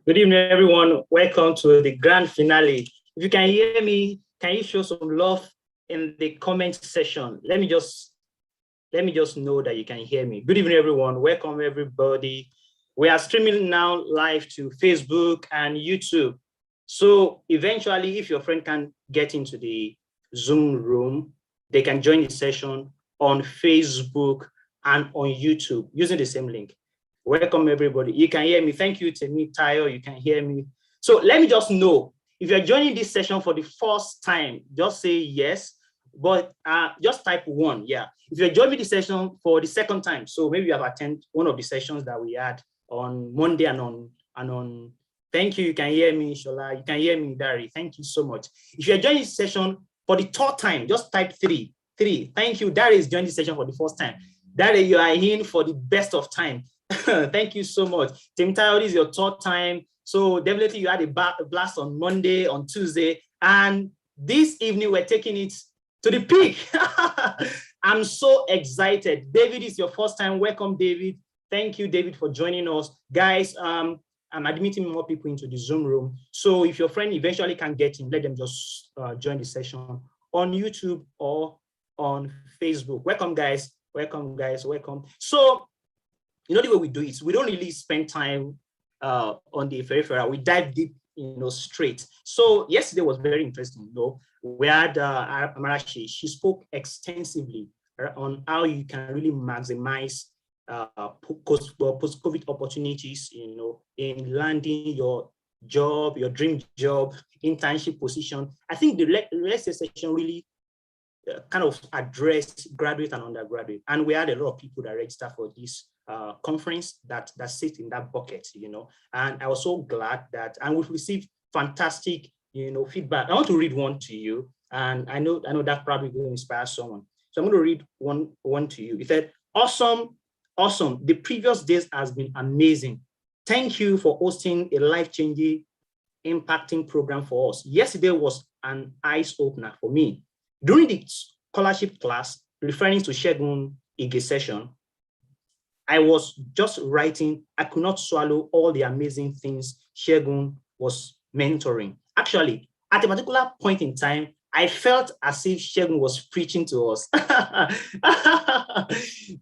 Good evening, everyone. Welcome to the grand finale. If you can hear me, can you show some love in the comment section? Let me just know that you can hear me. Good evening, everyone. Welcome, everybody. We are streaming now live to Facebook and YouTube. So eventually, if your friend can get into the Zoom room, they can join the session on Facebook and on YouTube using the same link. Welcome, everybody. You can hear me. Thank you, Temi Tayo. You can hear me. So let me just know, if you're joining this session for the first time, just say yes, but just type 1. Yeah. If you're joining this session for the second time, so maybe you have attended one of the sessions that we had on Monday and on. Thank you. You can hear me, Shola. You can hear me, Dari. Thank you so much. If you're joining this session for the third time, just type 3. Thank you. Dari is joining this session for the first time. Dari, you are in for the best of time. Thank you so much. Tim Tayo, this is your third time. So definitely you had a blast on Monday, on Tuesday. And this evening, we're taking it to the peak. I'm so excited. David, is your first time. Welcome, David. Thank you, David, for joining us. Guys, I'm admitting more people into the Zoom room. So if your friend eventually can get in, let them just join the session on YouTube or on Facebook. Welcome, guys. Welcome, guys. Welcome. So, you know, the way we do it, we don't really spend time on the peripheral. We dive deep, straight. So yesterday was very interesting. We had Amarachi. She spoke extensively on how you can really maximize post-COVID opportunities, in landing your job, your dream job, internship position. I think the rest session really kind of addressed graduate and undergraduate. And we had a lot of people that registered for this conference that sit in that bucket, and I was so glad that, and we've received fantastic, feedback. I want to read one to you, and I know that probably will inspire someone. So I'm going to read one to you. It said, awesome. The previous days has been amazing. Thank you for hosting a life-changing, impacting program for us. Yesterday was an eye-opener for me. During the scholarship class, referring to Shegun Ige session, I was just writing. I could not swallow all the amazing things Shegun was mentoring. Actually, at a particular point in time, I felt as if Shegun was preaching to us.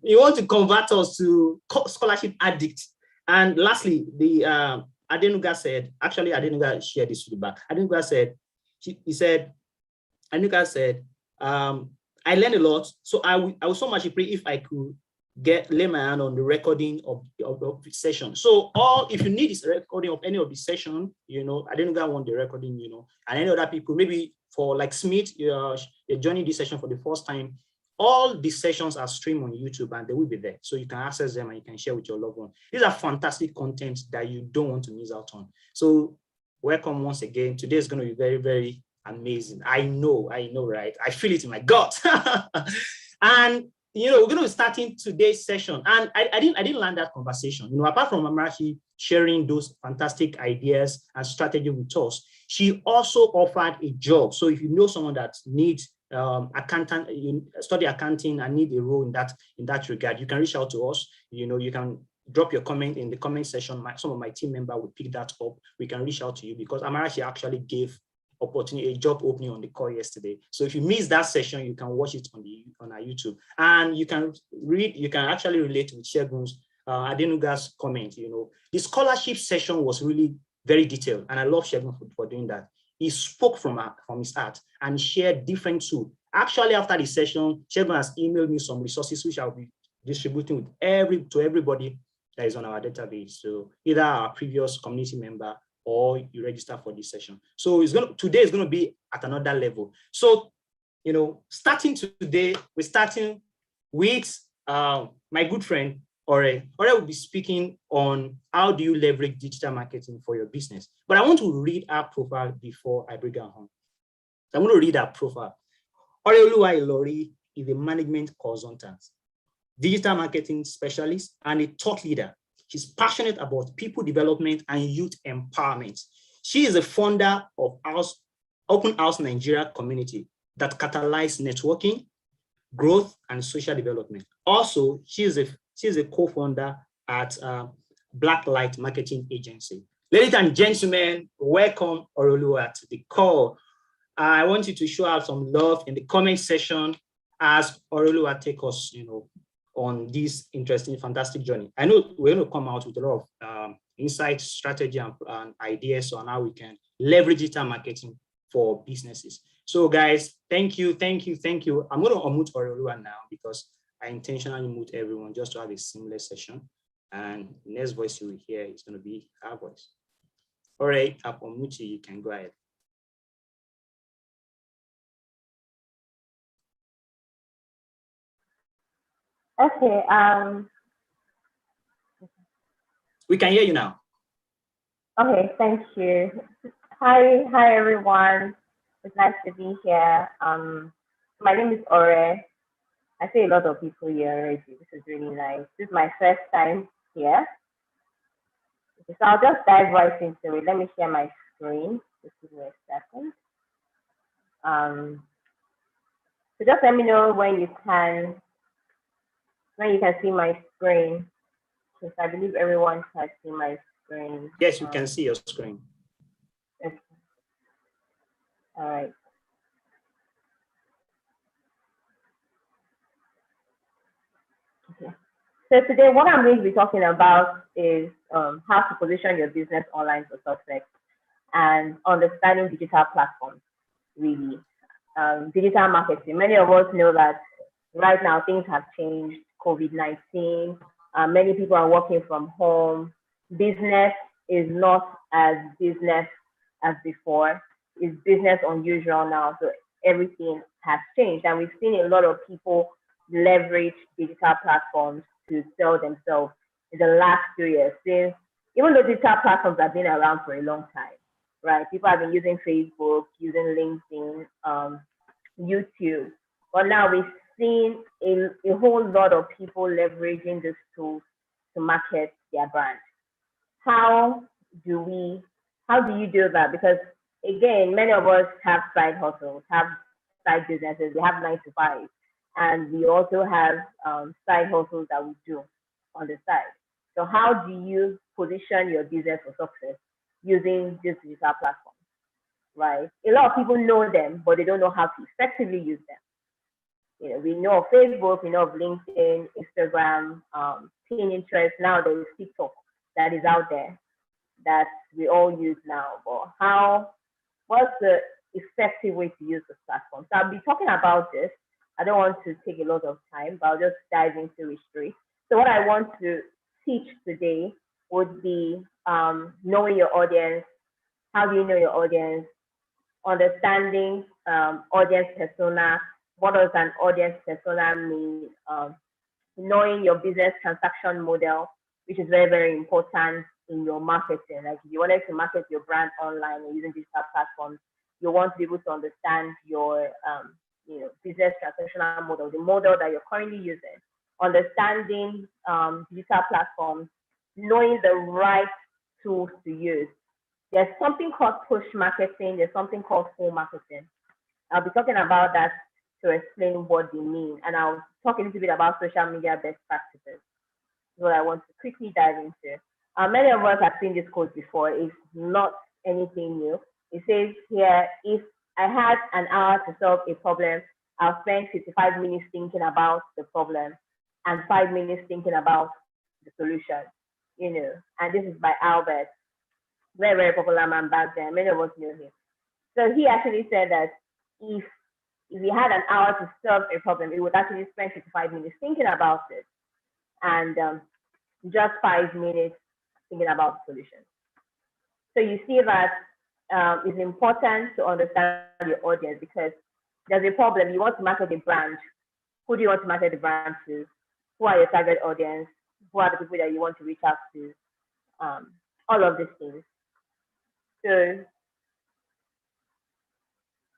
He wants to convert us to scholarship addicts. And lastly, the Adenuga said, actually, Adenuga shared this feedback. Adenuga said, I learned a lot. So I would so much appreciate if I could lay my hand on the recording of the session. So if you need this recording of any of the session, I didn't want the recording, and any other people, maybe for like Smith, you're joining this session for the first time, all the sessions are streamed on YouTube and they will be there. So you can access them and you can share with your loved one. These are fantastic content that you don't want to miss out on. So welcome once again. Today is going to be very, very amazing. I know, right? I feel it in my gut. And we're going to be starting today's session. And I didn't land that conversation. Apart from Amarachi sharing those fantastic ideas and strategy with us, she also offered a job. So if you know someone that needs accountant, study accounting and need a role in that regard, you can reach out to us. You can drop your comment in the comment section. Some of my team members will pick that up. We can reach out to you because Amarachi actually gave a job opening on the call yesterday. So if you missed that session, you can watch it on our YouTube, and you can actually relate with Shegun's Adenuga's comment. The scholarship session was really very detailed, and I love Shegun for doing that. He spoke from his heart and shared different tools. Actually, after the session, Shegun has emailed me some resources which I'll be distributing to everybody that is on our database. So either our previous community member or you register for this session. So today is going to be at another level. So, starting today, we're starting with my good friend, Ore. Ore will be speaking on how do you leverage digital marketing for your business. But I want to read our profile before I bring her home. I'm going to read our profile. Ore Oluwa Ilori is a management consultant, digital marketing specialist, and a thought leader. She's passionate about people development and youth empowerment. She is a founder of Open House Nigeria community that catalyzes networking, growth, and social development. Also, she is a co-founder at Blacklight Marketing Agency. Ladies and gentlemen, welcome Orolua to the call. I want you to show out some love in the comment section as Orolua take us, on this interesting, fantastic journey. I know we're going to come out with a lot of insight, strategy, and ideas on how we can leverage digital marketing for businesses. So guys, thank you. I'm going to unmute Orolua now because I intentionally mute everyone just to have a seamless session. And the next voice you will hear is going to be our voice. All right, I've unmuted you. You can go ahead. Okay. We can hear you now. Okay, thank you. Hi everyone. It's nice to be here. My name is Ore. I see a lot of people here already. This is really nice. This is my first time here. So I'll just dive right into it. Let me share my screen. Just give me a second. So just let me know when you can see my screen. Because I believe everyone can see my screen. Yes, you can see your screen. Okay. All right. Okay. So today, what I'm going to be talking about is how to position your business online for success and understanding digital platforms, really. Digital marketing. Many of us know that right now things have changed. COVID-19, many people are working from home. Business is not as business as before. It's business unusual now. So everything has changed. And we've seen a lot of people leverage digital platforms to sell themselves in the last 2 years. Since, even though digital platforms have been around for a long time, right? People have been using Facebook, using LinkedIn, YouTube. But now we've seen a whole lot of people leveraging these tools to market their brand. How do you do that? Because again, many of us have side hustles, have side businesses, we have 9 to 5, and we also have side hustles that we do on the side. So how do you position your business for success using this digital platform? Right? A lot of people know them, but they don't know how to effectively use them. We know of Facebook, we know of LinkedIn, Instagram, Pinterest. Now there is TikTok that is out there that we all use now. But what's the effective way to use this platform? So I'll be talking about this. I don't want to take a lot of time, but I'll just dive into it straight. So what I want to teach today would be knowing your audience. How do you know your audience? Understanding audience persona. What does an audience persona mean? Knowing your business transaction model, which is very, very important in your marketing. Like if you wanted to market your brand online or using digital platforms, you want to be able to understand your business transactional model, the model that you're currently using. Understanding digital platforms, knowing the right tools to use. There's something called push marketing. There's something called pull marketing. I'll be talking about that to explain what they mean. And I'll talk a little bit about social media best practices. What I want to quickly dive into. Many of us have seen this quote before. It's not anything new. It says here, if I had an hour to solve a problem, I'll spend 55 minutes thinking about the problem and 5 minutes thinking about the solution. And this is by Albert. Very, very popular man back then. Many of us knew him. So he actually said that if we had an hour to solve a problem, it would actually spend 55 minutes thinking about it and just 5 minutes thinking about the solution. So you see that it's important to understand your audience because there's a problem. You want to market a brand. Who do you want to market the brand to? Who are your target audience? Who are the people that you want to reach out to? All of these things.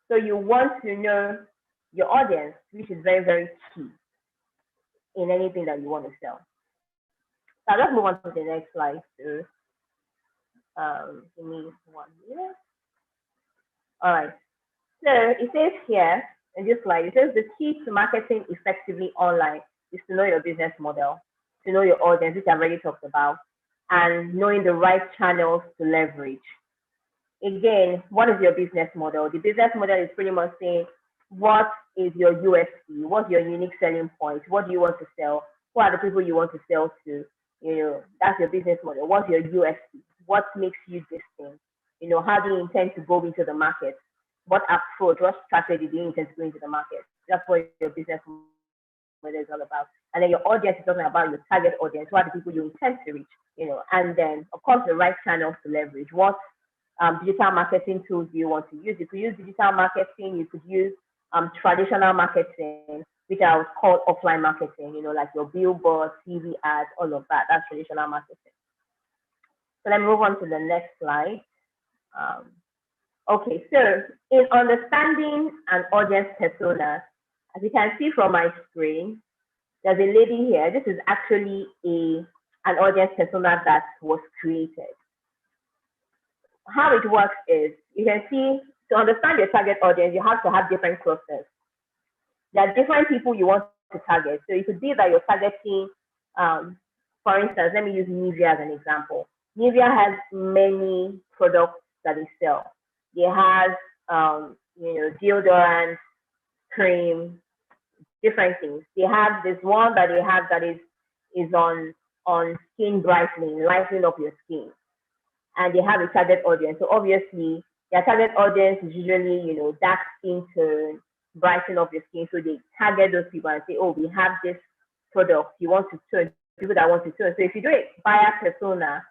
So you want to know your audience, which is very, very key in anything that you want to sell. So let's move on to the next slide. So, give me 1 minute. All right. So it says here in this slide, it says the key to marketing effectively online is to know your business model, to know your audience, which I've already talked about, and knowing the right channels to leverage. Again, what is your business model? The business model is pretty much saying, what is your USP? What's your unique selling point? What do you want to sell? Who are the people you want to sell to? That's your business model. What's your USP? What makes you distinct? How do you intend to go into the market? What approach, what strategy do you intend to go into the market? That's what your business model is all about. And then your audience is talking about your target audience. Who are the people you intend to reach? And then of course the right channels to leverage. What digital marketing tools do you want to use? You could use digital marketing. You could use traditional marketing, which I would call offline marketing. Like your billboards, TV ads, all of that. That's traditional marketing. So let me move on to the next slide. Okay, so in understanding an audience persona, as you can see from my screen, there's a lady here. This is actually an audience persona that was created. How it works is, you can see, to understand your target audience, you have to have different clusters. There are different people you want to target. So it could be that you're targeting, for instance, let me use Nivea as an example. Nivea has many products that they sell. They have, deodorant, cream, different things. They have this one that they have that is on skin brightening, lightening up your skin. And they have a target audience. So obviously, their target audience is usually, dark skin to brighten up your skin. So they target those people and say, oh, we have this product. You want to turn, people that want to turn. So if you do a buyer persona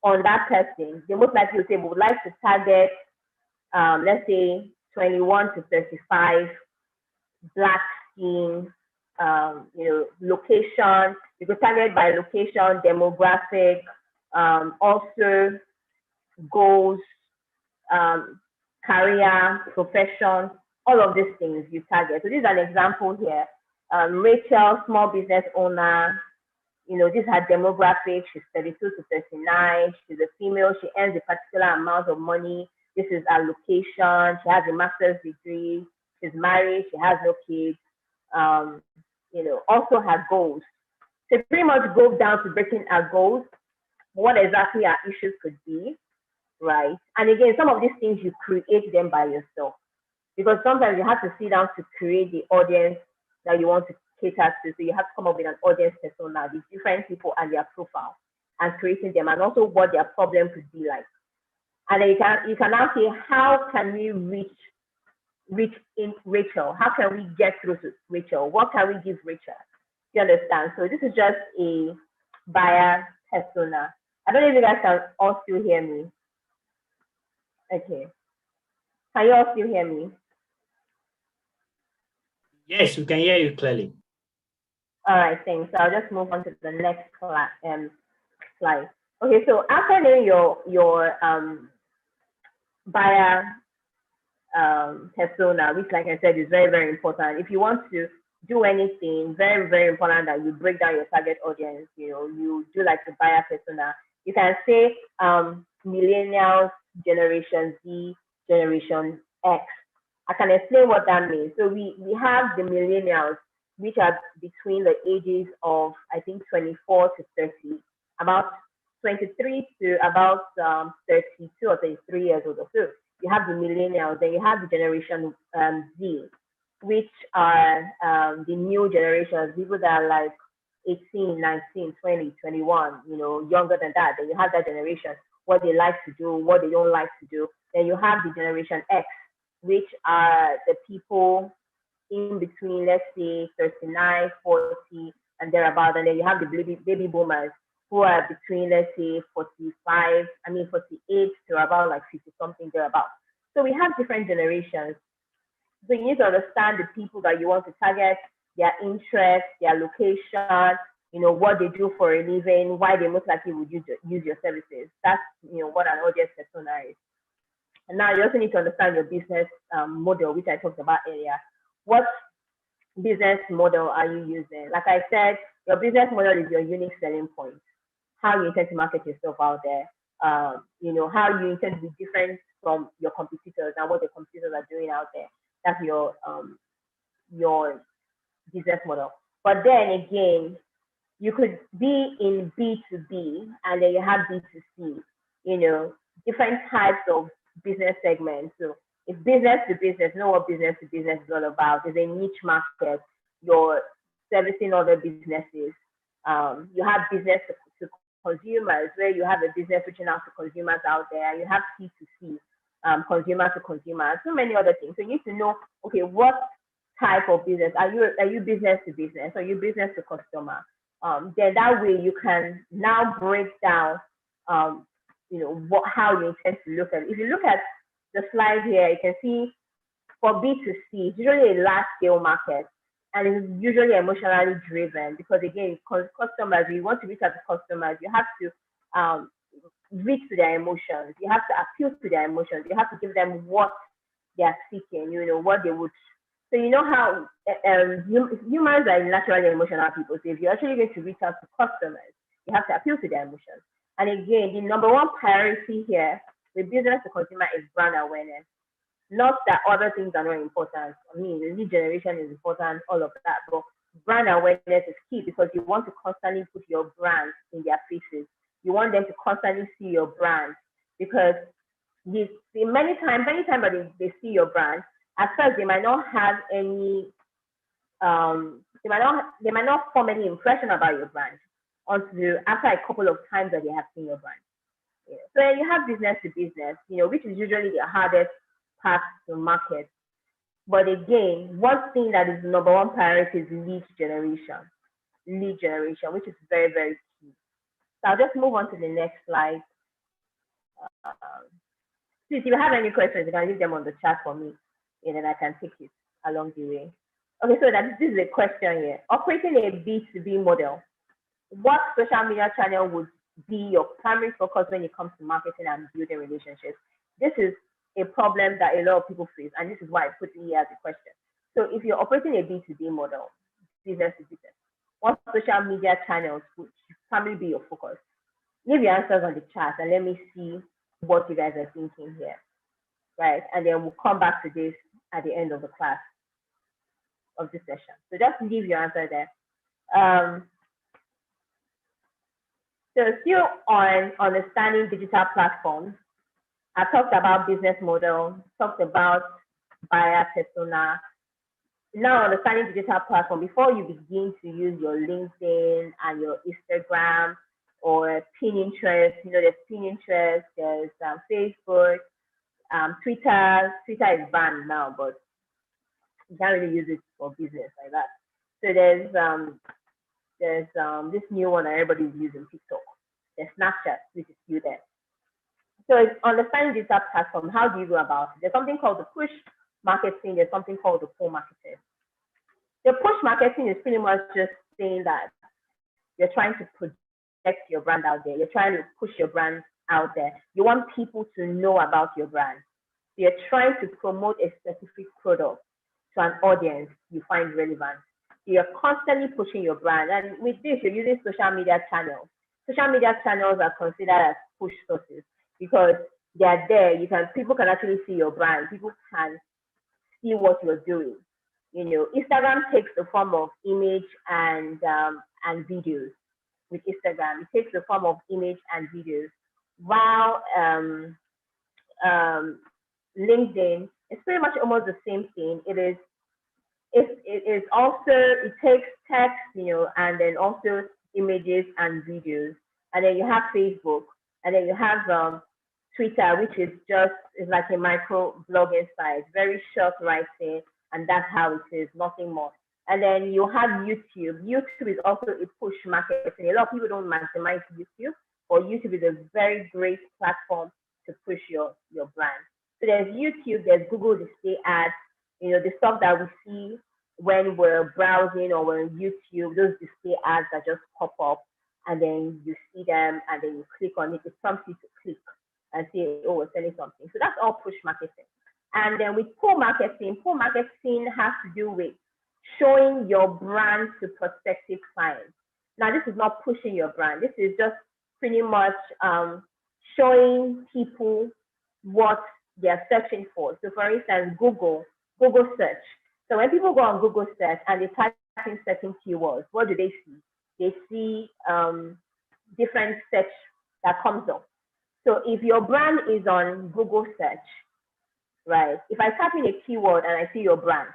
on that person, they most likely will say, we would like to target, let's say, 21 to 35, black skin, location. You could target by location, demographic, also goals, career, profession, all of these things you target. So this is an example here. Rachel, small business owner, this is her demographic. She's 32 to 39. She's a female. She earns a particular amount of money. This is her location. She has a master's degree. She's married. She has no kids. Also her goals. So pretty much goes down to breaking our goals, what exactly our issues could be, right? And again, some of these things you create them by yourself, because sometimes you have to sit down to create the audience that you want to cater to. So you have to come up with an audience persona, the different people and their profile, and creating them, and also what their problem could be like. And then you can now say, how can we reach in Rachel? How can we get through to Rachel? What can we give Rachel? You understand? So this is just a buyer persona. I don't know if you guys can all still hear me. Okay. Can you all still hear me? Yes, we can hear you clearly. All right, thanks. So I'll just move on to the next slide. Okay, so after knowing your buyer persona, which, like I said, is very, very important. If you want to do anything, very, very important that you break down your target audience. You do like the buyer persona. You can say millennials, Generation Z, Generation X. I can explain what that means. So we have the millennials, which are between the ages of, I think, 24 to 30, about 23 to about 32 or 33 years old or so. You have the millennials, then you have the Generation Z, which are the new generations, people that are like 18, 19, 20, 21, younger than that. Then you have that generation, what they like to do, what they don't like to do. Then you have the Generation X, which are the people in between, let's say, 39, 40, and thereabout. And then you have the baby boomers, who are between, let's say, 48 to about like 50 something thereabout. So we have different generations. So you need to understand the people that you want to target, their interests, their location, what they do for a living, why they most likely would use your services. That's, what an audience persona is. And now you also need to understand your business model, which I talked about earlier. What business model are you using? Like I said, your business model is your unique selling point. How you intend to market yourself out there. How you intend to be different from your competitors and what the competitors are doing out there. That's your business model. But then again, you could be in B2B and then you have B2C, you know, different types of business segments. So if business to business, know what business to business is all about. It's a niche market. You're servicing other businesses. You have business to consumers, where you have a business reaching out to consumers out there. You have C2C, consumer to consumer, so many other things. So you need to know, okay, what type of business are you business to business, or you business to customer? Then that way you can now break down, you know, how you intend to look at it. If you look at the slide here, you can see for B2C, it's usually a large scale market, and it's usually emotionally driven, because again, customers, you want to reach out to customers, you have to reach to their emotions, you have to appeal to their emotions, you have to give them what they are seeking, you know, what they would. So you know how humans are naturally emotional people. So if you're actually going to reach out to customers, you have to appeal to their emotions. And again, the number one priority here with business to consumer is brand awareness. Not that other things are not important. I mean, lead generation is important, all of that, but brand awareness is key, because you want to constantly put your brand in their faces. You want them to constantly see your brand, because you see many times that they see your brand, at first they might not have any, they might not form any impression about your brand until after a couple of times that they have seen your brand. Yeah. So then you have business to business, you know, which is usually the hardest part to market. But again, one thing that is number one priority is lead generation, which is very, very key. So I'll just move on to the next slide. Please, if you have any questions, you can leave them on the chat for me, and then I can take it along the way. Okay, so this is a question here. Operating a B2B model, what social media channel would be your primary focus when it comes to marketing and building relationships? This is a problem that a lot of people face, and this is why I put it here as a question. So if you're operating a B2B model, business to business, what social media channels would primarily be your focus? Leave your answers on the chat and let me see what you guys are thinking here, right? And then we'll come back to this at the end of the class, of this session. So just leave your answer there. So still on understanding digital platforms, I talked about business model, talked about buyer persona. Now understanding digital platform, before you begin to use your LinkedIn and your Instagram or Pinterest, you know, there's Pinterest, there's Facebook, Twitter. Twitter is banned now, but you can't really use it for business like that. So there's this new one that everybody's using, TikTok. There's Snapchat, which is still there. So it's understanding digital platform. How do you go about it? There's something called the push marketing. There's something called the pull marketing. The push marketing is pretty much just saying that you're trying to project your brand out there. You're trying to push your brand out there. You want people to know about your brand. So you're trying to promote a specific product to an audience you find relevant. So you're constantly pushing your brand. And with this, you're using social media channels. Social media channels are considered as push sources because they're there. People can actually see your brand. People can see what you're doing. You know, Instagram takes the form of image and videos. With Instagram, it takes the form of image and videos, while LinkedIn is pretty much almost the same thing. It takes text, you know, and then also images and videos, and then you have Facebook, and then you have Twitter, which is like a micro blogging site, very short writing, and that's how it is, nothing more. And then you have YouTube. YouTube is also a push marketing. A lot of people don't maximize YouTube, but YouTube is a very great platform to push your brand. So there's YouTube, there's Google display ads, you know, the stuff that we see when we're browsing or we're on YouTube, those display ads that just pop up, and then you see them, and then you click on it. It prompts you to click and say, oh, we're selling something. So that's all push marketing. And then with pull marketing has to do with showing your brand to prospective clients. Now, this is not pushing your brand. This is just pretty much showing people what they're searching for. So, for instance, Google search. So when people go on Google search and they type in certain keywords, what do they see? They see see different search that comes up. So if your brand is on Google search, right? If I type in a keyword and I see your brand,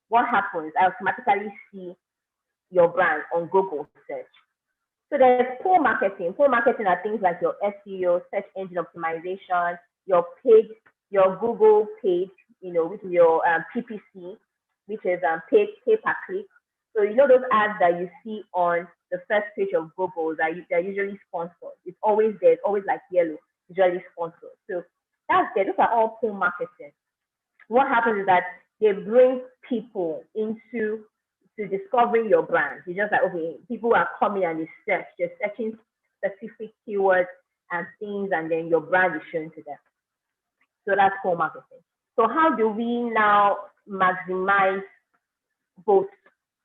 what happens? I automatically see your brand on Google search. So there's pull marketing. Pull marketing are things like your SEO, search engine optimization, your page, your Google page, with your PPC, which is pay per click. So those ads that you see on the first page of Google they're usually sponsored. It's always there. It's always like yellow, usually sponsored. So that's there. Those are all pull marketing. What happens is that they bring people into discovering your brand. It's just like, okay, people are coming and they're searching specific keywords and things, and then your brand is shown to them. So that's pull marketing. So how do we now maximize both?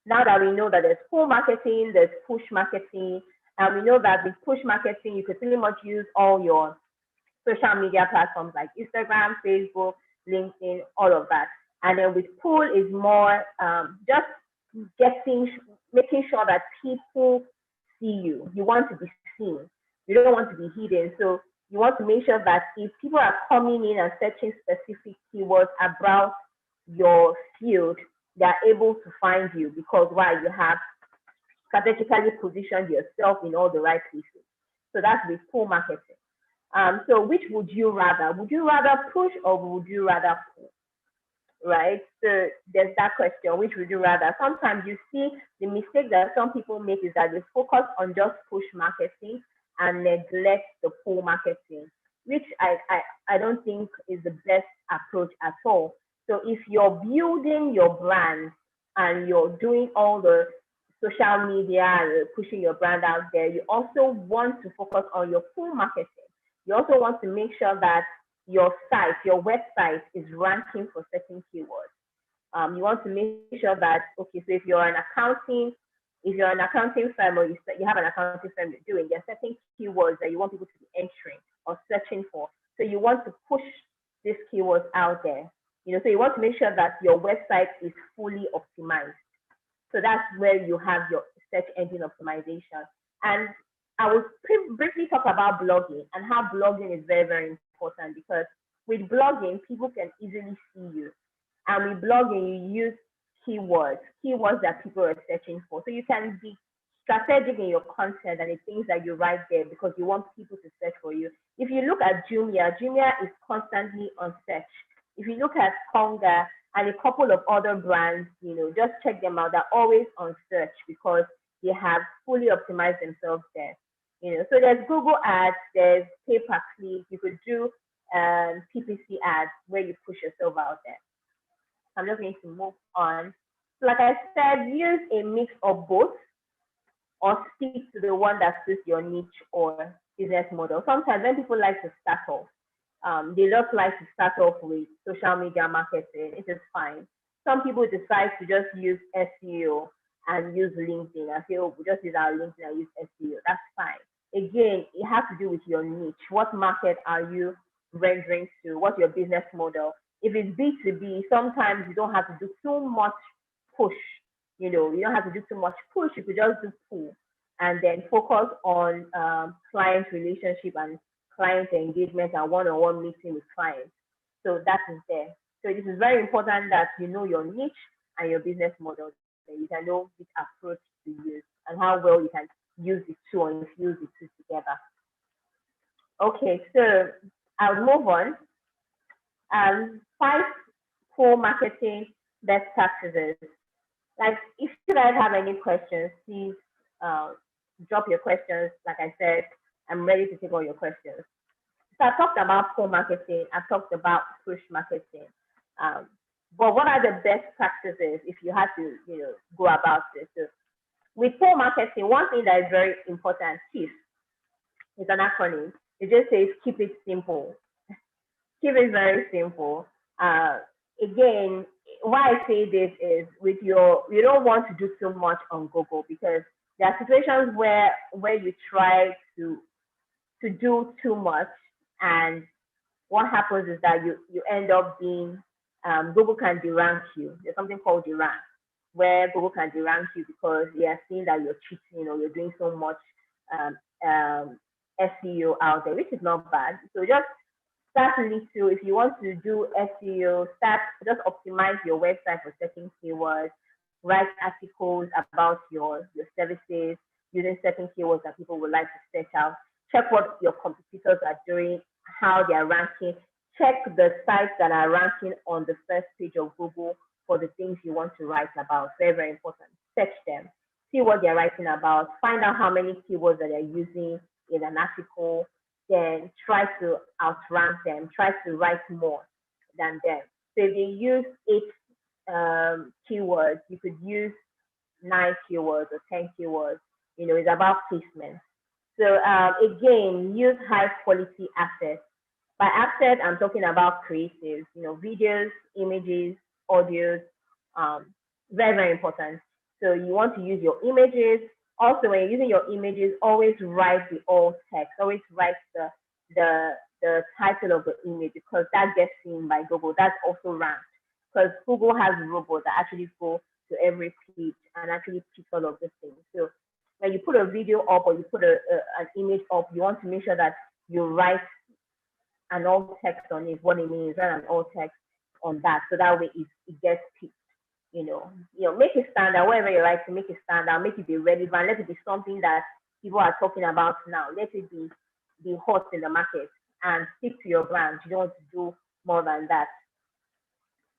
Now that we know that there's pull marketing, there's push marketing, and we know that with push marketing, you could pretty much use all your social media platforms like Instagram, Facebook, LinkedIn, all of that. And then with pull is more just making sure that people see you. You want to be seen. You don't want to be hidden. So you want to make sure that if people are coming in and searching specific keywords about your field, they're able to find you because why? You have strategically positioned yourself in all the right places. So that's with pull marketing. So which would you rather? Would you rather push or would you rather pull? Right? So there's that question, which would you rather? Sometimes you see the mistake that some people make is that they focus on just push marketing and neglect the pull marketing, which I don't think is the best approach at all. So if you're building your brand and you're doing all the social media and pushing your brand out there, you also want to focus on your pull marketing. You also want to make sure that your site, your website is ranking for certain keywords. You want to make sure that, okay, so if you're an accounting firm or you have an accounting firm you're doing, there are certain keywords that you want people to be entering or searching for. So you want to push these keywords out there. So you want to make sure that your website is fully optimized. So that's where you have your search engine optimization. And I will briefly talk about blogging and how blogging is very, very important, because with blogging, people can easily see you. And with blogging, you use keywords that people are searching for. So you can be strategic in your content and the things that you write there because you want people to search for you. If you look at Jumia is constantly on search. If you look at Konga and a couple of other brands, just check them out. They're always on search because they have fully optimized themselves there. So there's Google ads, there's pay-per-click. You could do PPC ads where you push yourself out there. I'm just going to move on. So like I said, use a mix of both or stick to the one that suits your niche or business model. Sometimes when people like to start off, they just like to start off with social media marketing. It is fine. Some people decide to just use SEO and use LinkedIn and say, oh, we just use our LinkedIn and use SEO. That's fine. Again, it has to do with your niche. What market are you rendering to? What's your business model? If it's B2B, sometimes you don't have to do too much push. You don't have to do too much push. You could just do pull and then focus on client relationship and client engagement and one-on-one meeting with clients. So that is there. So it is very important that you know your niche and your business model. So you can know which approach to use and how well you can use the two and infuse the two together. Okay, so I'll move on. 5 pull marketing best practices. Like, if you guys have any questions, please drop your questions. Like I said, I'm ready to take all your questions. So I talked about pull marketing. I talked about push marketing. But what are the best practices if you had to, go about this? So with pull marketing, one thing that is very important, KISS, is an acronym. It just says keep it simple. Keep it very simple. Again, why I say this is you don't want to do too much on Google, because there are situations where you try to do too much, and what happens is that you end up being Google can derank you. There's something called derank. where Google can derank you because they are seeing that you're cheating or you're doing so much um, um, SEO out there, which is not bad. So just start little. If you want to do SEO, start just optimize your website for certain keywords, write articles about your services using certain keywords that people would like to search out. Check what your competitors are doing, how they are ranking. Check the sites that are ranking on the first page of Google for the things you want to write about. Very, very important. Search them. See what they're writing about. Find out how many keywords that they're using in an article. Then try to outrank them. Try to write more than them. So if they use 8 keywords, you could use 9 keywords or 10 keywords. It's about placement. So again, use high quality assets. By assets, I'm talking about creatives, videos, images, audios, very, very important. So you want to use your images. Also, when you're using your images, always write the alt text. Always write the title of the image because that gets seen by Google. That's also ranked because Google has robots that actually go to every page and actually pick all of these things. So when you put a video up or you put an image up, you want to make sure that you write an alt text on it. What it means, write an alt text on that, so that way it gets picked. Make it stand out wherever you write to make it stand out, make it be relevant, let it be something that people are talking about now. Let it be hot in the market and stick to your brand. You don't want to do more than that.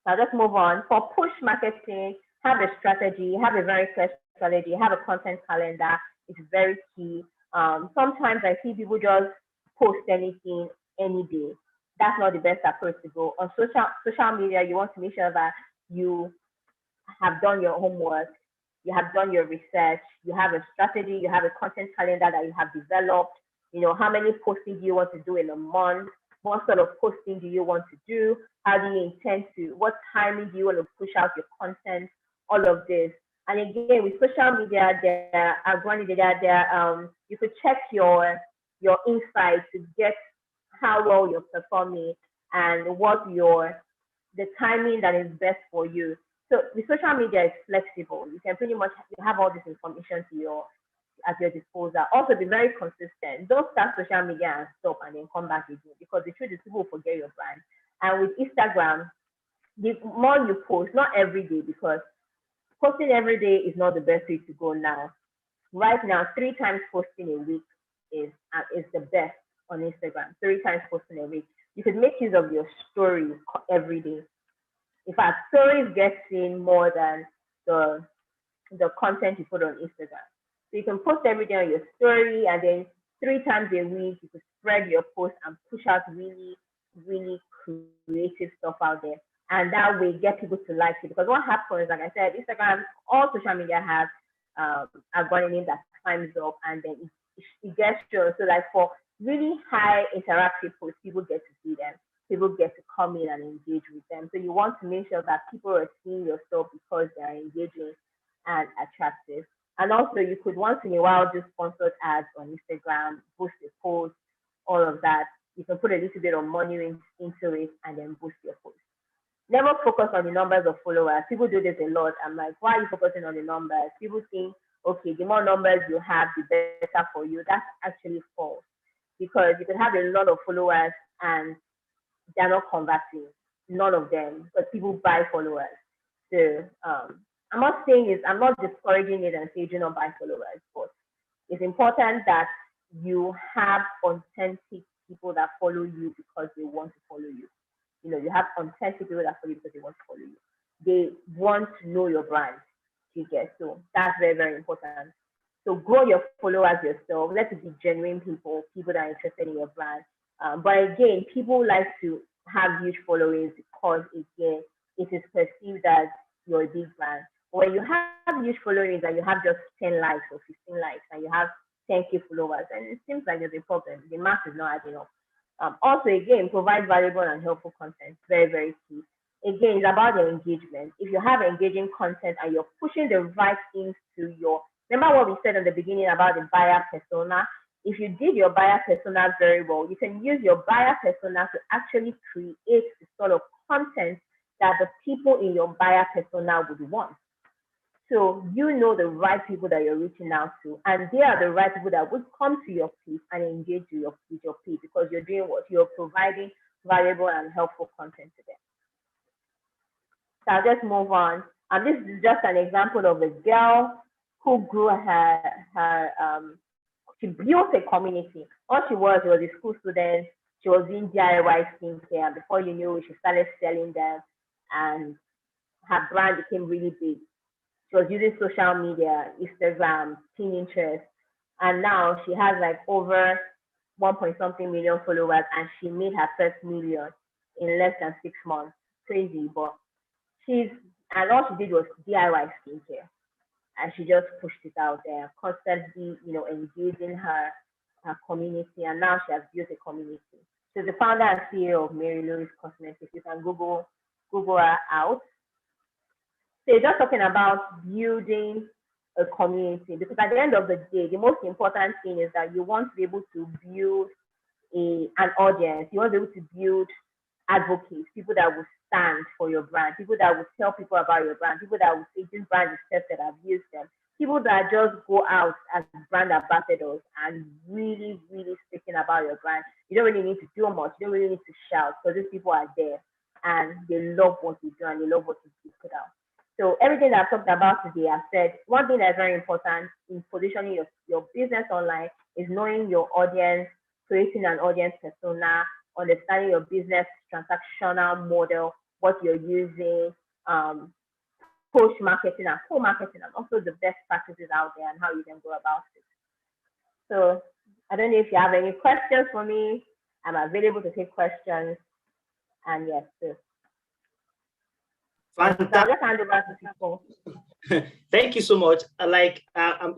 Now let's move on. For push marketing, have a strategy, have a very clear strategy, have a content calendar. It's very key. Sometimes I see people just post anything any day. That's not the best approach to go. On social media, you want to make sure that you have done your homework, you have done your research, you have a strategy, you have a content calendar that you have developed. How many postings do you want to do in a month? What sort of posting do you want to do? How do you intend to? What timing do you want to push out your content? All of this. And again, with social media, you could check your insights to get how well you're performing and what the timing that is best for you. So the social media is flexible. You can pretty much have all this information at your disposal. Also, be very consistent. Don't start social media and stop and then come back again, because the truth is people will forget your brand. And with Instagram, the more you post, not every day, because posting every day is not the best way to go now. Right now, 3 times posting a week is the best on Instagram. 3 times posting a week. You could make use of your stories every day. In fact, stories get seen more than the content you put on Instagram. So you can post every day on your story, and then 3 times a week you could spread your post and push out really, really creative stuff out there. And that way get people to like it. Because what happens, like I said, Instagram, all social media has algorithm that climbs up, and then it gets shown. So like for really high interactive posts, people get to see them. People get to come in and engage with them. So you want to make sure that people are seeing your stuff because they are engaging and attractive. And also, you could once in a while do sponsored ads on Instagram, boost a post, all of that. You can put a little bit of money into it and then boost your post. Never focus on the numbers of followers. People do this a lot. I'm like, why are you focusing on the numbers? People think, okay, the more numbers you have, the better for you. That's actually false, because you can have a lot of followers and they're not converting, none of them, but people buy followers. So I'm not discouraging it and saying do not buy followers, but it's important that you have authentic people that follow you because they want to follow you. You have authentic people that follow you because they want to follow you. They want to know your brand. So that's very, very important. So grow your followers yourself. Let it be genuine people that are interested in your brand. But again, people like to have huge followings because, again, it is perceived as you're a big brand. When you have huge followings and you have just 10 likes or 15 likes and you have 10K followers, and it seems like there's a problem. The math is not adding up. Also, again, provide valuable and helpful content. Very, very key. Again, it's about your engagement. If you have engaging content and you're pushing the right things to remember what we said in the beginning about the buyer persona? If you did your buyer persona very well, you can use your buyer persona to actually create the sort of content that the people in your buyer persona would want. So you know the right people that you're reaching out to, and they are the right people that would come to your page and engage with your page because you're doing what you're providing valuable and helpful content to them. So I'll just move on. And this is just an example of a girl who grew she built a community. All she was a school student. She was doing DIY skincare, and before you knew it, she started selling them, and her brand became really big. She was using social media, Instagram, Pinterest, and now she has like over 1 point something million followers, and she made her first million in less than 6 months. Crazy, but and all she did was DIY skincare, and she just pushed it out there, constantly, engaging her community, and now she has built a community. She's the founder and CEO of Mary Louise Cosmetics. You can Google her out. So you're just talking about building a community, because at the end of the day, the most important thing is that you want to be able to build an audience. You want to be able to build advocates, people that will stand for your brand, people that will tell people about your brand, people that will say this brand is tested, I've used them, people that just go out as brand ambassadors and really, really speaking about your brand. You don't really need to do much. You don't really need to shout, because these people are there and they love what you do and they love what you put out. So everything that I've talked about today, I've said one thing that's very important in positioning your business online is knowing your audience, creating an audience persona, understanding your business transactional model, what you're using, push marketing and co-marketing, and also the best practices out there and how you can go about it. So I don't know if you have any questions for me. I'm available to take questions. And yes, so I'll just hand over to people. Thank you so much. I'm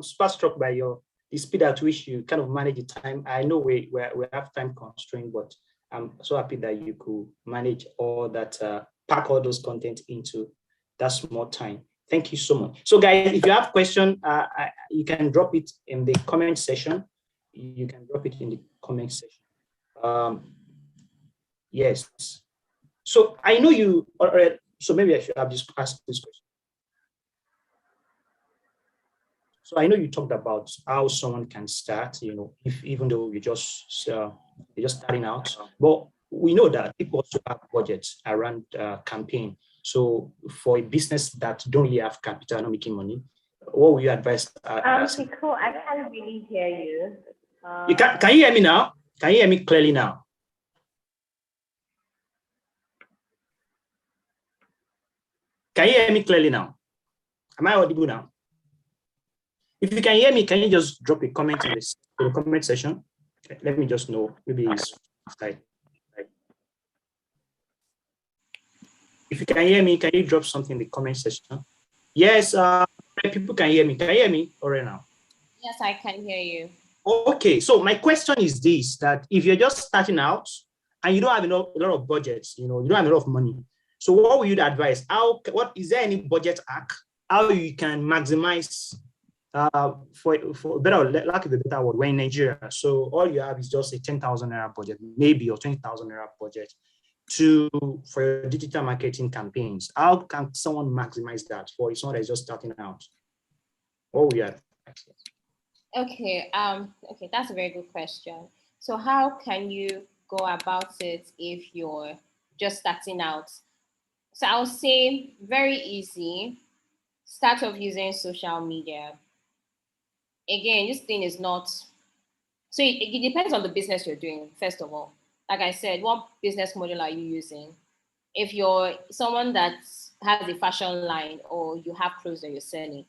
super struck by the speed at which you kind of manage the time. I know we have time constraint, but I'm so happy that you could manage all that, pack all those content into that small time. Thank you so much. So guys, if you have questions, you can drop it in the comment section. You can drop it in the comment section. Yes. So I know you already, so maybe I should have just asked this question. So I know you talked about how someone can start, even though you're just starting out, but we know that people also have budgets around campaign. So for a business that don't really have capital, not making money, what would you advise? Cool. I can't really hear you. Can you hear me now? Can you hear me clearly now? Can you hear me clearly now? Am I audible now? If you can hear me, can you just drop a comment in the comment section? Let me just know. Maybe it's like. If you can hear me, can you drop something in the comment section? Yes, people can hear me. Can you hear me already now? Yes, I can hear you. Okay, so my question is this: that if you're just starting out and you don't have a lot of budgets, you don't have a lot of money. So what would you advise? What is there any budget hack? How you can maximize? For better, lack of a better word, we're in Nigeria, so all you have is just a 10,000 naira budget, maybe, or 20,000 naira budget for your digital marketing campaigns. How can someone maximize that for someone that's just starting out? What we have? Okay, that's a very good question. So how can you go about it if you're just starting out? So I'll say very easy. Start off using social media. Again, this thing is not, so it depends on the business you're doing, first of all. Like I said, what business model are you using? If you're someone that has a fashion line or you have clothes that you're selling,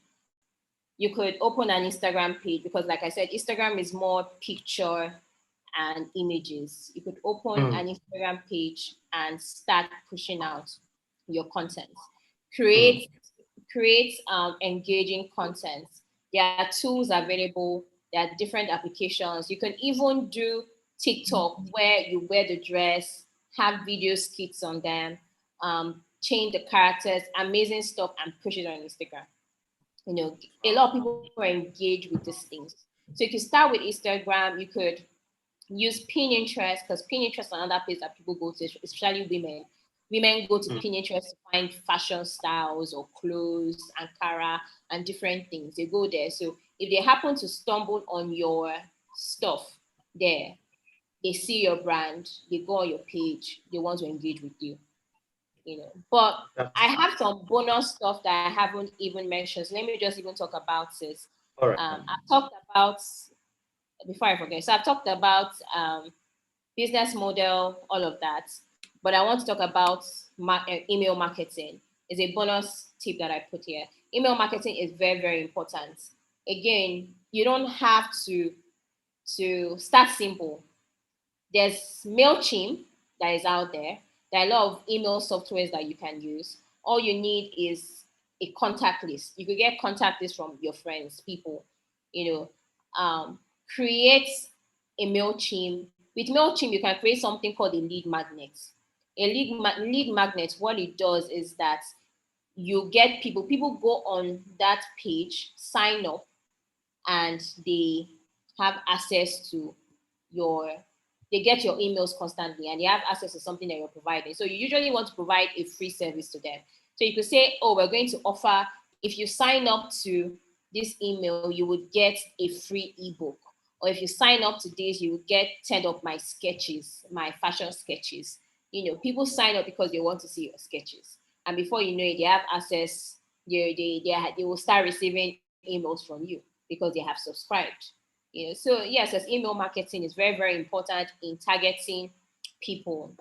you could open an Instagram page, because like I said, Instagram is more picture and images. You could open an Instagram page and start pushing out your content. Create engaging content. There are tools available. There are different applications. You can even do TikTok where you wear the dress, have video skits on them, change the characters, amazing stuff, and push it on Instagram. A lot of people are engaged with these things. So you can start with Instagram. You could use Pinterest, because Pinterest is another place that people go to, especially women. Women go to Pinterest to find fashion styles or clothes, Ankara, and different things. They go there. So if they happen to stumble on your stuff there, they see your brand, they go on your page, they want to engage with you. But I have some bonus stuff that I haven't even mentioned. So let me just even talk about this. All right. I've talked about, before I forget, so I've talked about business model, all of that. But I want to talk about email marketing. Is a bonus tip that I put here. Email marketing is very, very important. Again, you don't have to start simple. There's MailChimp that is out there. There are a lot of email softwares that you can use. All you need is a contact list. You could get contact list from your friends, people, create a MailChimp. With MailChimp, you can create something called a lead magnet. A lead magnet, what it does is that you get people go on that page, sign up, and they have access to they get your emails constantly, and they have access to something that you're providing. So you usually want to provide a free service to them. So you could say, oh, we're going to offer, if you sign up to this email, you would get a free ebook. Or if you sign up to this, you would get 10 of my sketches, my fashion sketches. People sign up because they want to see your sketches. And before you know it, they have access, they will start receiving emails from you because they have subscribed. So yes, as email marketing is very, very important in targeting people,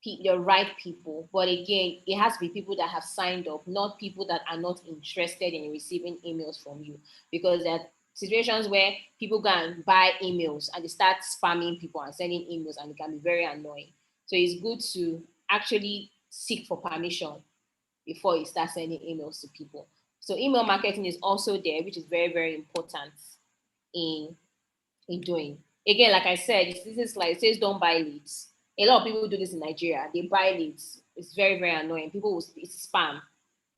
the right people. But again, it has to be people that have signed up, not people that are not interested in receiving emails from you. Because there are situations where people go and buy emails and they start spamming people and sending emails, and it can be very annoying. So it's good to actually seek for permission before you start sending emails to people. So email marketing is also there, which is very, very important in doing. Again, like I said, this is like, it says don't buy leads. A lot of people do this in Nigeria. They buy leads. It's very, very annoying. People will spam.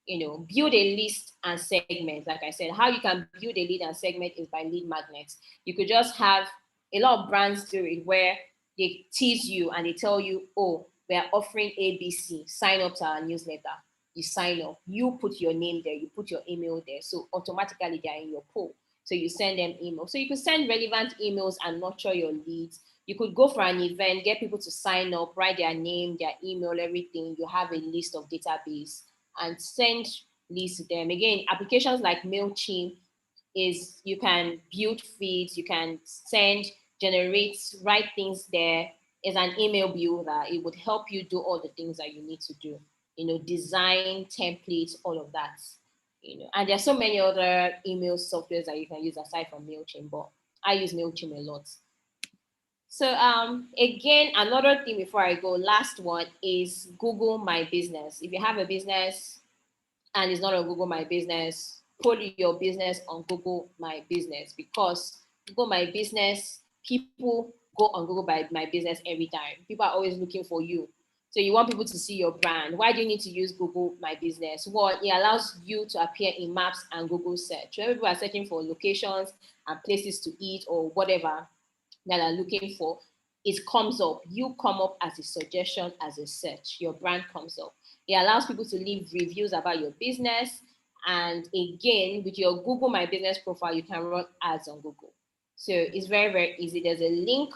Build a list and segment. Like I said, how you can build a lead and segment is by lead magnets. You could just have a lot of brands do it where they tease you and they tell you, oh, we are offering ABC. Sign up to our newsletter. You sign up. You put your name there. You put your email there. So automatically they are in your pool. So you send them email. So you could send relevant emails and nurture your leads. You could go for an event, get people to sign up, write their name, their email, everything. You have a list of database and send leads to them. Again, applications like MailChimp is you can build feeds, you can send, generate, write things there. It's an email builder. It would help you do all the things that you need to do. Design, templates, all of that. And there's so many other email softwares that you can use aside from MailChimp, but I use MailChimp a lot. So again, another thing before I go, last one is Google My Business. If you have a business and it's not on Google My Business, put your business on Google My Business, because Google My Business, people go on Google My Business every time. People are always looking for you. So you want people to see your brand. Why do you need to use Google My Business? Well, it allows you to appear in maps and Google search. When people are searching for locations and places to eat or whatever that are looking for, it comes up. You come up as a suggestion, as a search. Your brand comes up. It allows people to leave reviews about your business. And again, with your Google My Business profile, you can run ads on Google. So it's very, very easy. There's a link.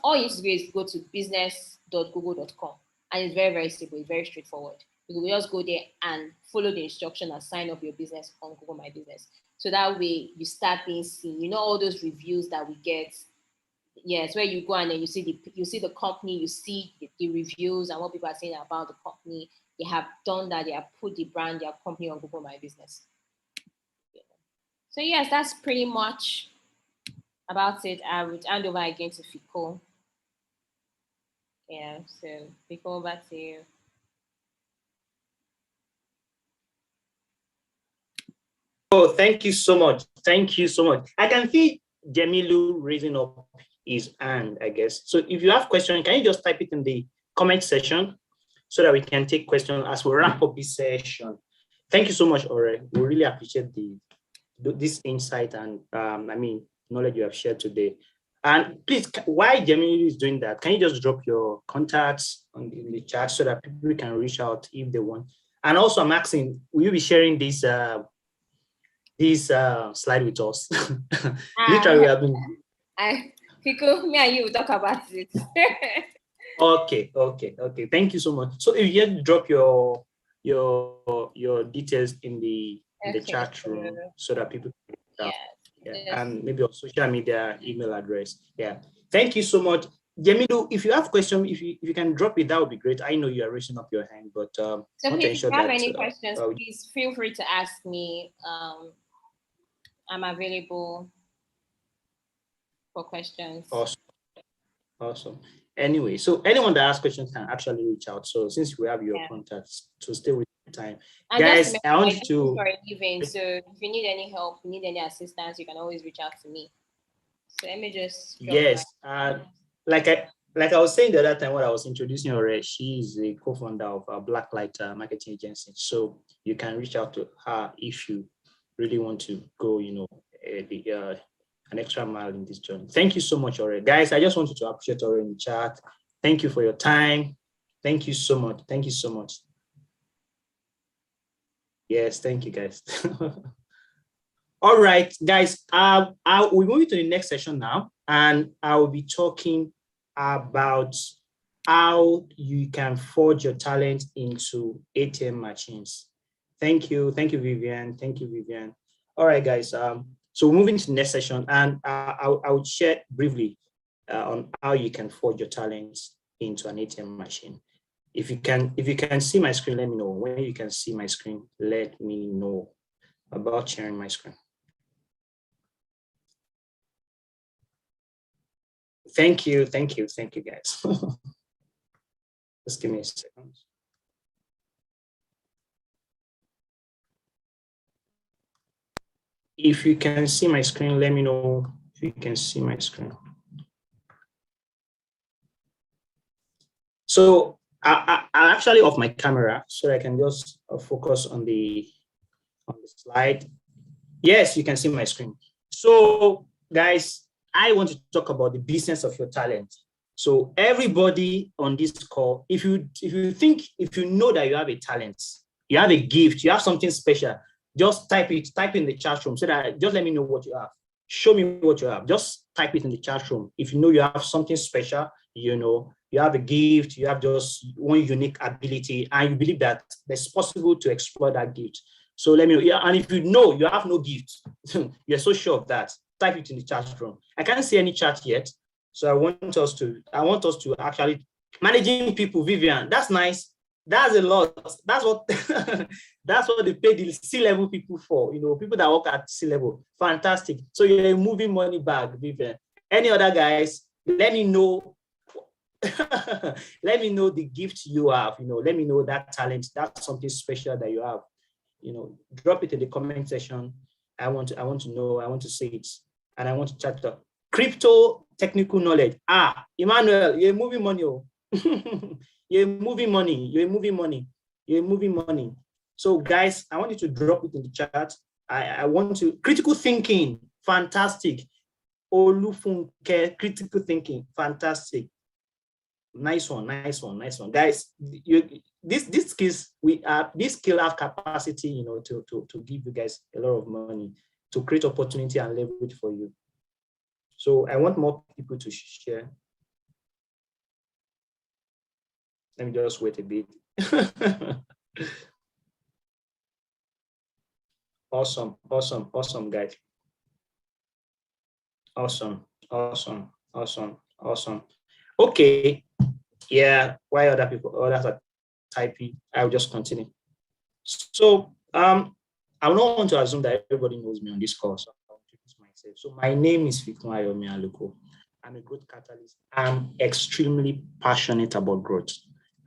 All you need to do is go to business.google.com, and it's very, very simple. It's very straightforward. You will just go there and follow the instruction and sign up your business on Google My Business. So that way you start being seen. All those reviews that we get. Yes, where you go and then you see the company, you see the reviews and what people are saying about the company. They have done that. They have put the brand, their company on Google My Business. So yes, that's pretty much about it. I would hand over again to Fico. Yeah, so Fico, over to you. Oh, thank you so much. Thank you so much. I can see Jemilu raising up his hand, I guess. So if you have questions, can you just type it in the comment section so that we can take questions as we wrap up this session? Thank you so much, Ore. We really appreciate this insight and knowledge you have shared today. And please, while Gemini is doing that, can you just drop your contacts in the chat so that people can reach out if they want? And also, I'm asking, will you be sharing this slide with us? Literally, we have been. Fico, me and you will talk about it. Okay. Thank you so much. So if you just drop your details in the chat room so that people can reach out. Yeah. And maybe on social media, email address. Yeah. Thank you so much. Jemilu, if you have questions, if you can drop it, that would be great. I know you are raising up your hand, but so please, if you have any questions, please feel free to ask me. I'm available for questions. Awesome. Anyway, so anyone that has questions can actually reach out. So since we have your contacts, to stay with time. And guys, I want you to leaving. So if you need any help, need any assistance, you can always reach out to me. So let me just like I was saying the other time when I was introducing her, she is a co-founder of a Blacklight marketing agency. So you can reach out to her if you really want to go, an extra mile in this journey. Thank you so much, Ore. Guys, I just wanted to appreciate Ore in the chat. Thank you for your time. Thank you so much. Thank you so much. Yes, thank you, guys. All right, guys, we're moving to the next session now, and I will be talking about how you can forge your talent into ATM machines. Thank you, Vivian. Thank you, Vivian. All right, guys. So moving to the next session, and I will share briefly on how you can forge your talents into an ATM machine. If you can see my screen, let me know. When you can see my screen, let me know about sharing my screen. Thank you, guys. Just give me a second. If you can see my screen, let me know if you can see my screen. So I actually off my camera so I can just focus on the slide. Yes, you can see my screen. So guys, I want to talk about the business of your talent. So everybody on this call, if you know that you have a talent, you have a gift, you have something special, just type in the chat room so that just let me know what you have. Show me what you have. Just type it in the chat room. If you know you have something special, you have a gift, you have just one unique ability, and you believe that it's possible to explore that gift. So let me know. Yeah, and if you know you have no gift, you're so sure of that, type it in the chat room. I can't see any chat yet. So I want us to actually managing people, Vivian. That's nice. That's a lot. That's what that's what they pay the C-level people for. People that work at C-level. Fantastic. So you're a moving money bag, Vivian. Any other guys? Let me know. Let me know the gift you have. Let me know that talent. That's something special that you have. Drop it in the comment section. I want to know. I want to see it, and I want to chat up. Crypto technical knowledge. Emmanuel, you're moving money. You're moving money. So guys, I want you to drop it in the chat. I want to critical thinking. Fantastic. Olufunke, critical thinking. Fantastic. Nice one. Guys, these skills this skill have capacity, to give you guys a lot of money, to create opportunity and leverage for you. So I want more people to share. Let me just wait a bit. Awesome, guys. Awesome. Okay. Yeah, while others are typing, I'll just continue. So I don't want to assume that everybody knows me on this call, so I'll introduce myself. So my name is Fikun Ayomi Aluko. I'm a growth catalyst. I'm extremely passionate about growth.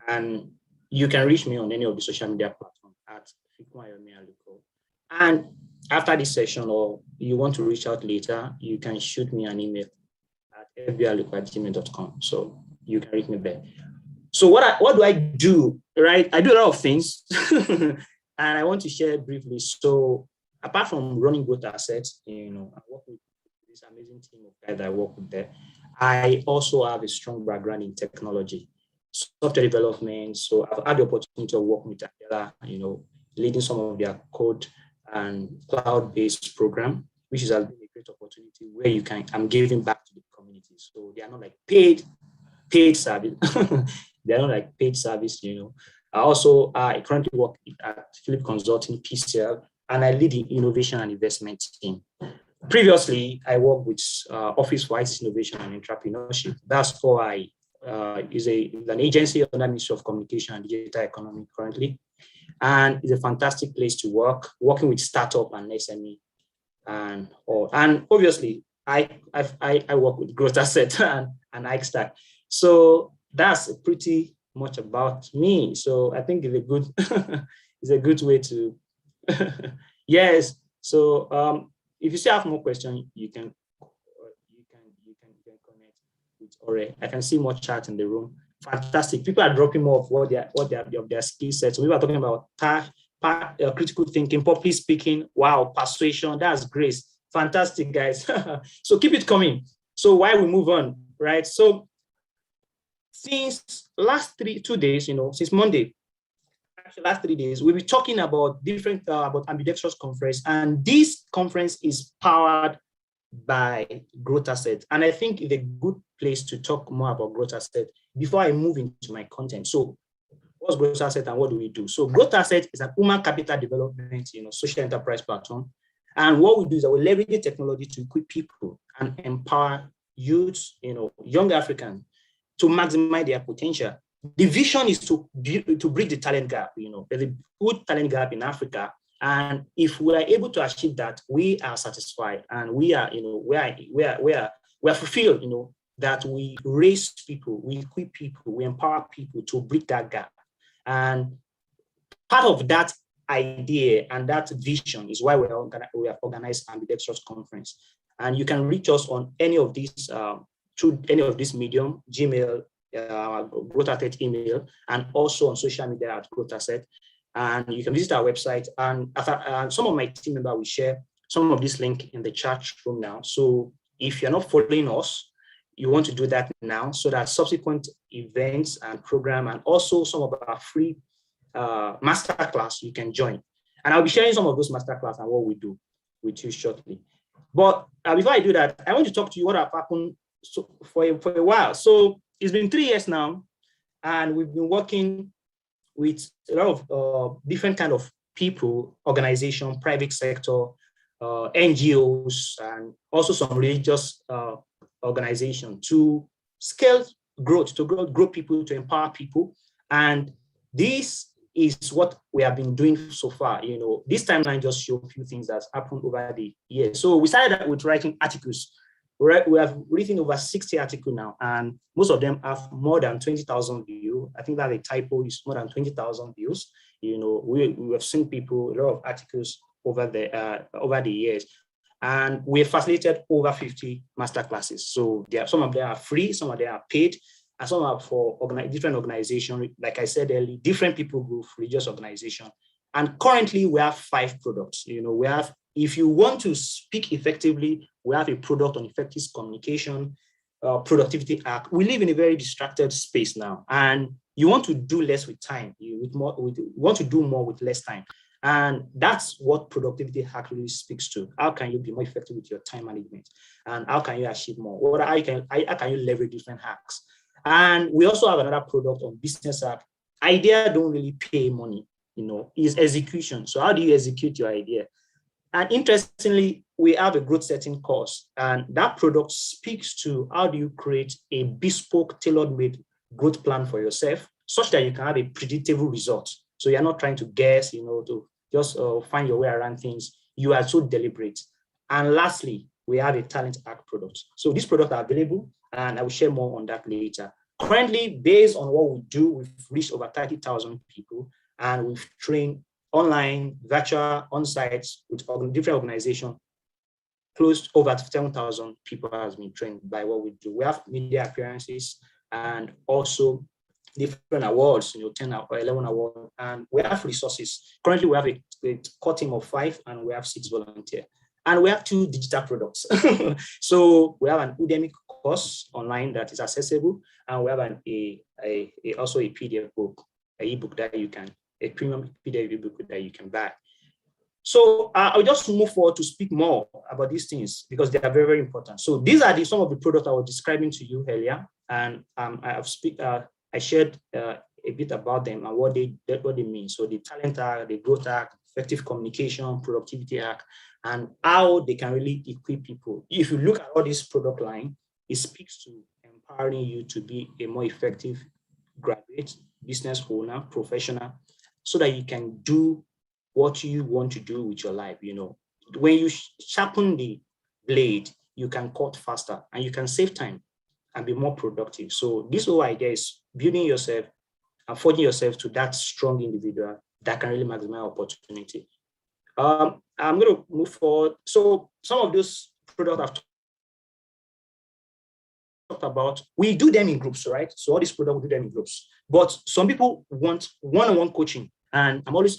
And you can reach me on any of the social media platforms at Fikun Ayomi Aluko. And after this session, or you want to reach out later, you can shoot me an email at fbaluko@gmail.com. So you can reach me there. So what do I do, right? I do a lot of things, and I want to share briefly. So apart from running growth assets, I work with these amazing amazing team of guys that I work with there. I also have a strong background in technology, software development. So I've had the opportunity to work with Angela, leading some of their code and cloud-based program, which is a great opportunity where I'm giving back to the community. So they are not like paid service. They are not like paid service, I currently work at Philip Consulting PCL, and I lead the innovation and investment team. Previously, I worked with Office for IT Innovation and Entrepreneurship. That's OI. Is an agency under the Ministry of Communication and Digital Economy currently, and it's a fantastic place to work, working with startup and SME, and obviously I work with growth asset and iStack. So that's pretty much about me. So I think it's a good way to yes. So if you still have more questions, you can connect with Ore. I can see more chat in the room. Fantastic. People are dropping more of what their skill sets. So we were talking about critical thinking, public speaking. Wow, persuasion. That's great. Fantastic, guys. So keep it coming. So while we move on, right? So since last 2 days, since Monday, actually last 3 days, we'll be talking about about Ambidextrous Conference, and this conference is powered by Growth Asset. And I think it's a good place to talk more about Growth Asset before I move into my content. So what's Growth Asset and what do we do? So Growth Asset is an human capital development, social enterprise platform. And what we do is that we leverage the technology to equip people and empower youths, young Africans, to maximize their potential. The vision is to bridge the talent gap. There's a good talent gap in Africa, and if we are able to achieve that, we are satisfied, and we are fulfilled. That we raise people, we equip people, we empower people to bridge that gap. And part of that idea and that vision is why we have organized Ambidextrous Conference. And you can reach us on any of these through any of this medium, Gmail, Growth Asset email, and also on social media at Growth Asset. And you can visit our website. And some of my team members will share some of this link in the chat room now. So if you're not following us, you want to do that now so that subsequent events and program and also some of our free masterclass you can join. And I'll be sharing some of those masterclass and what we do with you shortly. But before I do that, I want to talk to you what have happened for a while. So it's been 3 years now, and we've been working with a lot of different kind of people, organization, private sector, NGOs, and also some religious organization to scale growth, to grow people, to empower people. And this is what we have been doing so far. This timeline just shows a few things that's happened over the years. So we started with writing articles. We have written over 60 articles now, and most of them have more than 20,000 views. I think that a typo is more than 20,000 views. We have seen people, a lot of articles over the years. And we have facilitated over 50 masterclasses. So some of them are free, some of them are paid, and some are for different organizations. Like I said earlier, different people group, religious organization. And currently we have 5 products. If you want to speak effectively, we have a product on effective communication, productivity hack. We live in a very distracted space now, and you want to do less with time. You want to do more with less time. And that's what productivity hack really speaks to. How can you be more effective with your time management? And how can you achieve more? How can you leverage different hacks? And we also have another product on business hack. Idea don't really pay money, is execution. So how do you execute your idea? And interestingly, we have a growth setting course, and that product speaks to how do you create a bespoke, tailor-made growth plan for yourself, such that you can have a predictable result. So you're not trying to guess, to just find your way around things. You are so deliberate. And lastly, we have a talent hack product. So these products are available, and I will share more on that later. Currently, based on what we do, we've reached over 30,000 people, and we've trained online, virtual, on-site with different organizations. Close to over 7,000 people has been trained by what we do. We have media appearances and also different awards, 10 or 11 awards, and we have resources. Currently, we have a core team of 5, and we have 6 volunteers. And we have 2 digital products. So we have an Udemy course online that is accessible, and we have also a PDF book, an ebook that you can, a premium PDF ebook that you can buy. So I'll just move forward to speak more about these things because they are very, very important. So these are some of the products I was describing to you earlier, and I shared a bit about them and what they mean. So the talent hack, the growth hack, effective communication, productivity hack, and how they can really equip people. If you look at all this product line, it speaks to empowering you to be a more effective graduate, business owner, professional, so that you can do what you want to do with your life. When you sharpen the blade, you can cut faster and you can save time and be more productive. So this whole idea is building yourself and forging yourself to that strong individual that can really maximize opportunity. I'm going to move forward. So some of those products I've talked about, we do them in groups, right? So all these products, we do them in groups. But some people want one-on-one coaching. And I'm always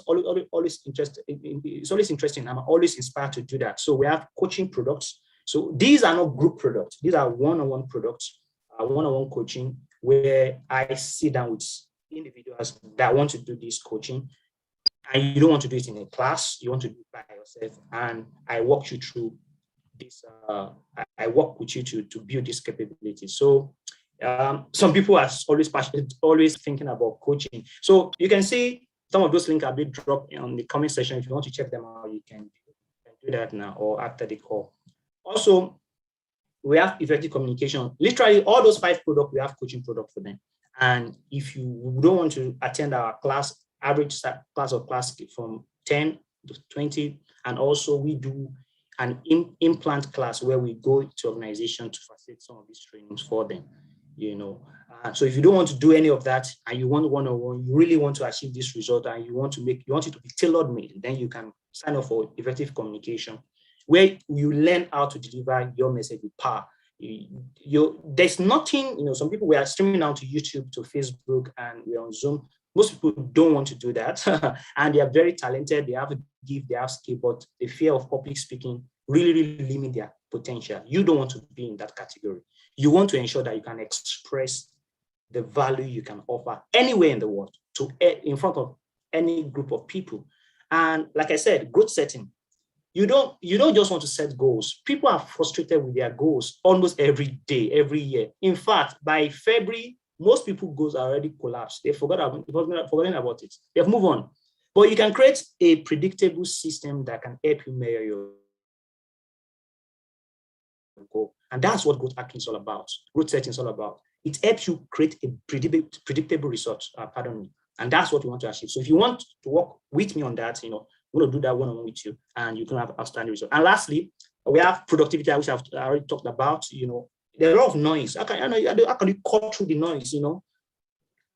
interested. It's always interesting. I'm always inspired to do that. So we have coaching products. So these are not group products. These are one-on-one products, one-on-one coaching, where I sit down with individuals that want to do this coaching. And you don't want to do it in a class. You want to do it by yourself. And I walk you through this. I work with you to build this capability. So some people are always passionate, always thinking about coaching. So you can see some of those links have been dropped on the comment section. If you want to check them out, you can do that now or after the call. Also, we have effective communication. Literally, all those 5 products, we have coaching products for them. And if you don't want to attend our class, average class or class from 10 to 20, and also we do an implant class where we go to organization to facilitate some of these trainings for them. So if you don't want to do any of that and you want one-on-one, you really want to achieve this result and you want it to be tailor-made, then you can sign up for effective communication, where you learn how to deliver your message with power. There's nothing, some people, we are streaming now to YouTube, to Facebook, and we're on Zoom. Most people don't want to do that. And they are very talented. They have a gift, they have skill, but the fear of public speaking really, really limit their potential. You don't want to be in that category. You want to ensure that you can express the value you can offer anywhere in the world in front of any group of people. And like I said, growth setting. You don't just want to set goals. People are frustrated with their goals almost every day, every year. In fact, by February, most people's goals are already collapsed. They've forgotten about it. They've moved on. But you can create a predictable system that can help you measure your goal. And that's what growth hacking is all about. Growth setting is all about. It helps you create a predictable result. And that's what we want to achieve. So if you want to work with me on that, I'm going to do that one-on-one with you, and you can have outstanding results. And lastly, we have productivity, which I've already talked about. There are a lot of noise. How can you cut through the noise?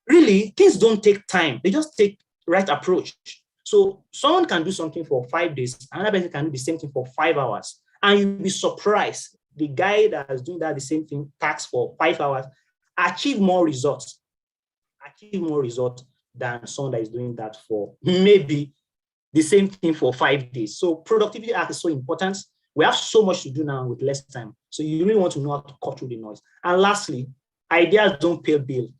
Really, things don't take time. They just take right approach. So someone can do something for 5 days, another person can do the same thing for 5 hours, and you'll be surprised. The guy that is doing the same thing, task for 5 hours, achieve more results than someone that is doing that for maybe the same thing for 5 days. So productivity hack is so important. We have so much to do now with less time. So you really want to know how to cut through the noise. And lastly, ideas don't pay bill.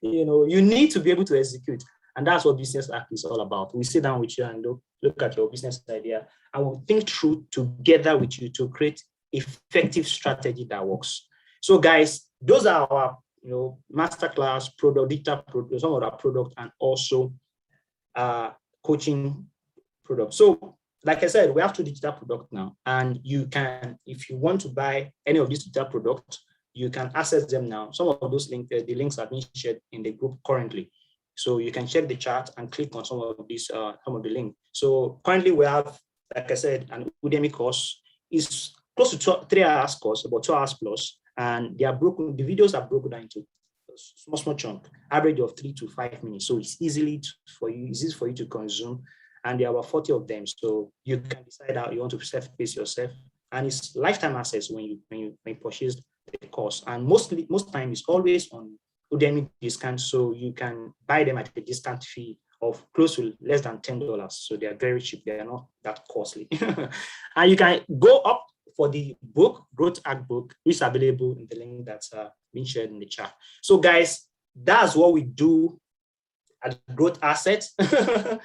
You need to be able to execute. And that's what business hack is all about. We sit down with you and look at your business idea, and we'll think through together with you to create effective strategy that works. So guys, those are our masterclass, digital product, some of our product, and also coaching product. So like I said, we have 2 digital products now, and you can, if you want to buy any of these digital products, you can access them now. Some of those links, the links are being shared in the group currently. So you can check the chat and click on some of the links. So currently we have, like I said, an Udemy course. Is close to 3 hours course, about 2 hours plus, and the videos are broken down into small chunk, average of 3 to 5 minutes. So it's easy for you to consume, and there are about 40 of them. So you can decide how you want to self-pace yourself, and it's lifetime access when you purchase the course. And most time it's always on Udemy discount, so you can buy them at a discount fee of close to less than $10. So they are very cheap. They are not that costly. And you can go up for the book, Growth Hack book, which is available in the link that's been shared in the chat. So guys, that's what we do at Growth Assets. I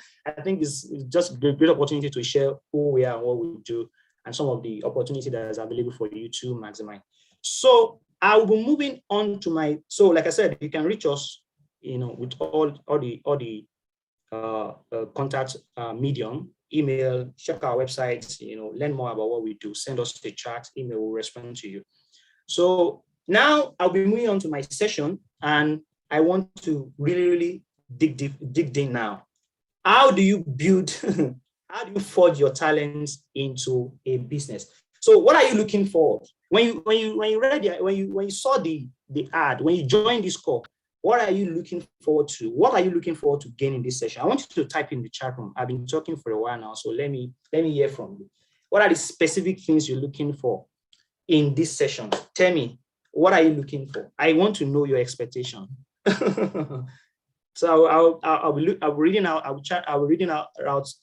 think it's just a great opportunity to share who we are and what we do, and some of the opportunity that is available for you to maximize. So I will be moving on to my, so like I said, you can reach us, with all the contact medium, email, check our website, learn more about what we do, send us the chat, email will respond to you. So now I'll be moving on to my session, and I want to really dig deep now. How do you build, how do you forge your talents into a business? So what are you looking for? When you saw the ad, when you joined this call, what are you looking forward to? What are you looking forward to gain in this session? I want you to type in the chat room. I've been talking for a while now, so let me hear from you. What are the specific things you're looking for in this session? Tell me, what are you looking for? I want to know your expectation. So I'll be reading out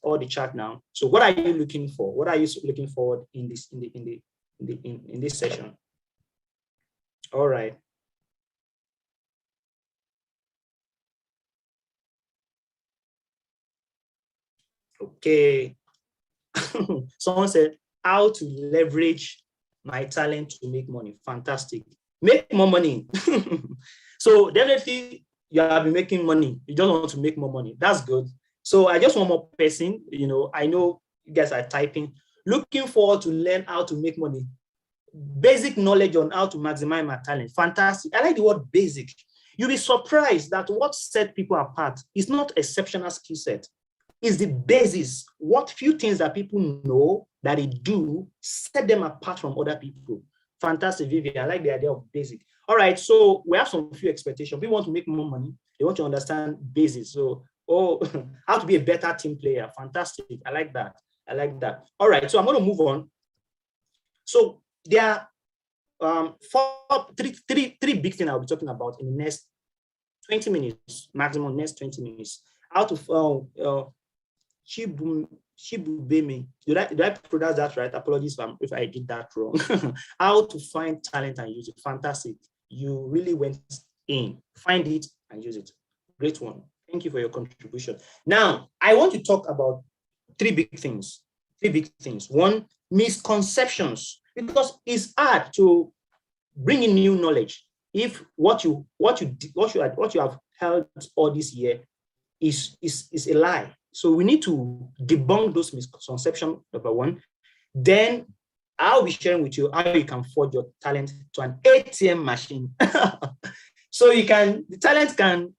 all the chat now. So what are you looking for? What are you looking forward in this session? All right. Okay. Someone said, how to leverage my talent to make money. Fantastic. Make more money. So definitely you have been making money. You just want to make more money. That's good. So I just want more person, I know you guys are typing, looking forward to learn how to make money. Basic knowledge on how to maximize my talent. Fantastic. I like the word basic. You'll be surprised that what set people apart is not exceptional skill set. Is the basis. What few things that people know that they do set them apart from other people. Fantastic, Vivian. I like the idea of basic. All right, so we have some few expectations. People want to make more money. They want to understand basics. So, how to be a better team player. Fantastic. I like that. All right, so I'm going to move on. So there are three big things I'll be talking about in the next 20 minutes, maximum next 20 minutes. How to Shibubemi. Did I pronounce that right? Apologies if I did that wrong. How to find talent and use it. Fantastic. You really went in. Find it and use it. Great one. Thank you for your contribution. Now, I want to talk about three big things. One, misconceptions, because it's hard to bring in new knowledge if what you have held all this year is a lie. So we need to debunk those misconceptions, number one. Then I'll be sharing with you how you can forge your talent to an ATM machine. So the talent can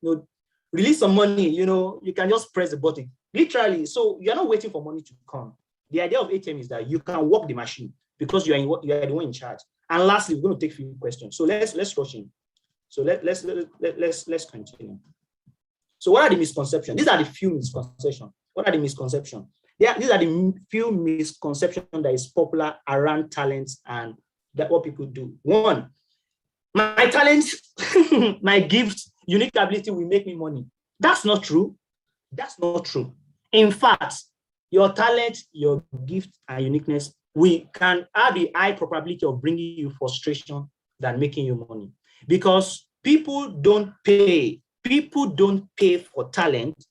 release some money, you can just press the button. Literally, so you're not waiting for money to come. The idea of ATM is that you can work the machine because you are the one in charge. And lastly, we're going to take a few questions. So let's rush in. So let's continue. So what are the misconceptions? These are the few misconceptions. What are the misconceptions? These are the few misconceptions that is popular around talents and that what people do. One, my talent, my gift, unique ability will make me money. That's not true. In fact, your talent, your gift, and uniqueness, we can have a high probability of bringing you frustration than making you money, because people don't pay for talent.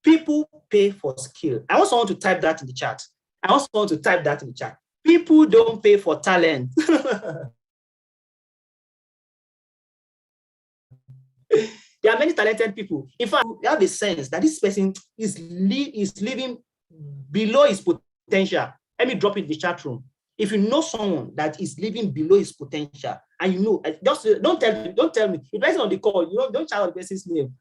People pay for skill. I want someone to type that in the chat. People don't pay for talent. There are many talented people. In fact, you have a sense that this person is living below his potential. Let me drop it in the chat room. If you know someone that is living below his potential, and just don't tell me. If it's on the call, don't shout out the person's name.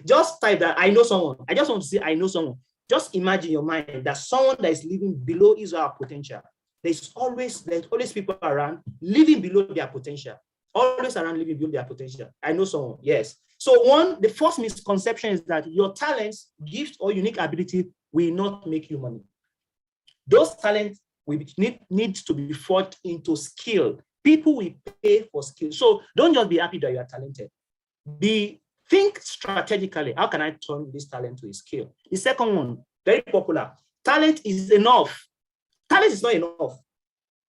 Just type that I know someone. I just want to say I know someone. Just imagine in your mind that someone that is living below his or her potential. There's always people around living below their potential. I know someone. Yes. So the first misconception is that your talents, gift, or unique ability will not make you money. Those talents will need to be forged into skill. People will pay for skill. So don't just be happy that you are talented. Be Think strategically. How can I turn this talent to a skill? The second one, very popular. Talent is enough. Talent is not enough.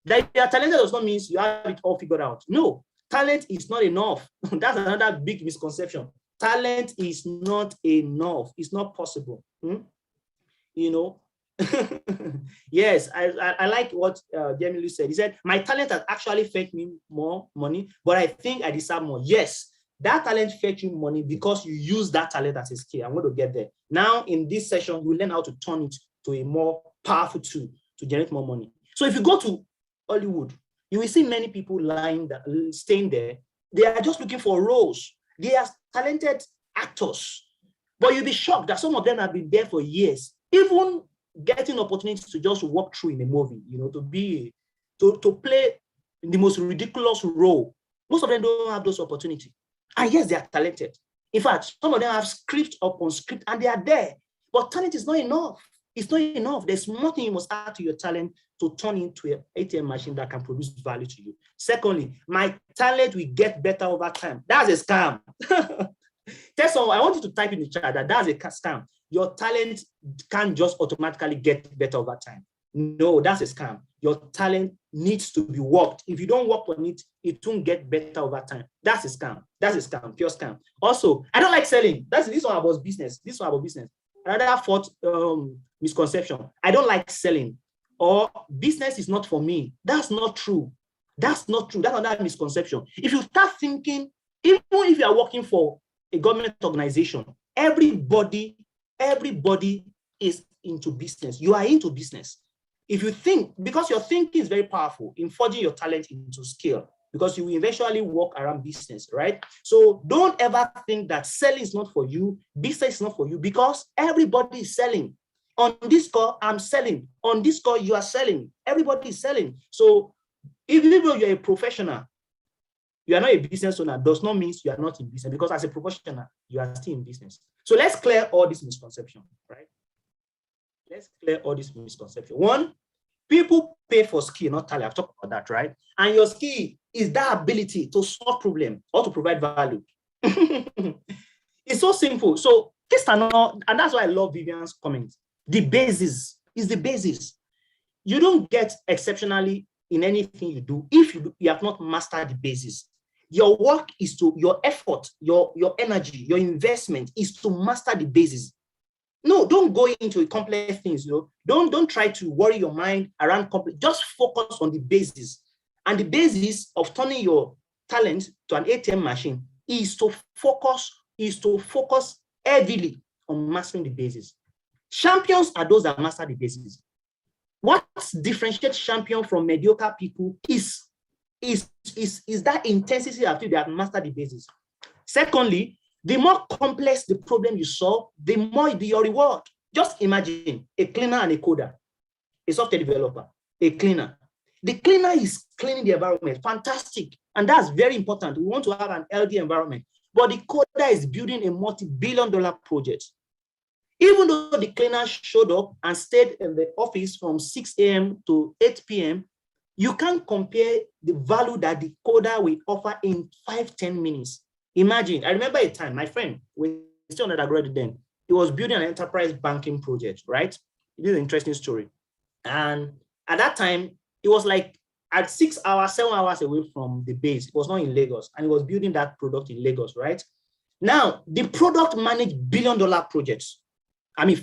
That you are talented does not mean you have it all figured out. No, talent is not enough. That's another big misconception. Talent is not enough. It's not possible. You know, yes, I like what Jamie said. He said, my talent has actually fetched me more money, but I think I deserve more. Yes, that talent fetched you money because you use that talent as a skill. I'm going to get there. Now, in this session, we learn how to turn it to a more powerful tool to generate more money. So if you go to Hollywood, you will see many people staying there. They are just looking for roles. They are talented actors, but you'll be shocked that some of them have been there for years, even getting opportunities to just walk through in a movie, you know, to play the most ridiculous role. Most of them don't have those opportunities. And yes, they are talented. In fact, some of them have script upon script and they are there, but talent is not enough. It's not enough. There's nothing you must add to your talent to turn into an ATM machine that can produce value to you. Secondly, my talent will get better over time. That's a scam. Tell someone, I want you to type in the chat that that's a scam. Your talent can't just automatically get better over time. No, that's a scam. Your talent needs to be worked. If you don't work on it, it won't get better over time. That's a scam. That's a scam, pure scam. Also, I don't like selling. This one about business. This one about business. Another fourth misconception. I don't like selling, or business is not for me. That's not true. That's not true. That's another misconception. If you start thinking, even if you are working for a government organization, everybody is into business. You are into business. If you think, because your thinking is very powerful in forging your talent into skill, because you will eventually work around business, right? So don't ever think that selling is not for you, business is not for you, because everybody is selling. On this call, I'm selling. On this call, you are selling. Everybody is selling. So even though you're a professional, you are not a business owner, does not mean you are not in business, because as a professional, you are still in business. So let's clear all this misconception, right? Let's clear all this misconception. One, people pay for skill, not talent. I've talked about that, right? And your skill is that ability to solve problems or to provide value. It's so simple. So this and that's why I love Vivian's comment. The basis is the basis. You don't get exceptionally in anything you do if you have not mastered the basis. Your work is your effort, your energy, your investment is to master the basis. No, don't go into complex things. Don't try to worry your mind around complex. Just focus on the basis. And the basis of turning your talent to an ATM machine is to focus heavily on mastering the basis. Champions are those that master the basis. What differentiates champion from mediocre people is that intensity after they have mastered the basis. Secondly, the more complex the problem you solve, the more your reward. Just imagine a cleaner and a coder, a software developer, a cleaner. The cleaner is cleaning the environment, fantastic. And that's very important. We want to have an healthy environment. But the coder is building a multi-billion-dollar project. Even though the cleaner showed up and stayed in the office from 6 a.m. to 8 p.m., you can't compare the value that the coder will offer in 5-10 minutes. Imagine, I remember a time, my friend, we still undergraduate then, he was building an enterprise banking project, right? It is an interesting story. And at that time, it was like at 6 hours, 7 hours away from the base. It was not in Lagos, and he was building that product in Lagos, right? Now, the product managed billion-dollar projects.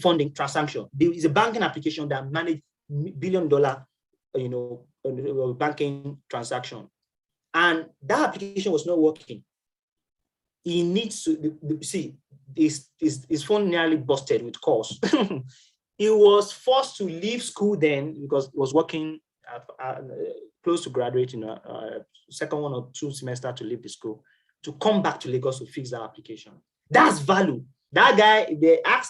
Funding transaction. There is a banking application that managed billion-dollar, banking transaction. And that application was not working. He needs to see his phone nearly busted with calls. He was forced to leave school then because he was working close to graduating, second 1 or 2 semester to leave the school, to come back to Lagos to fix that application. That's value. That guy, if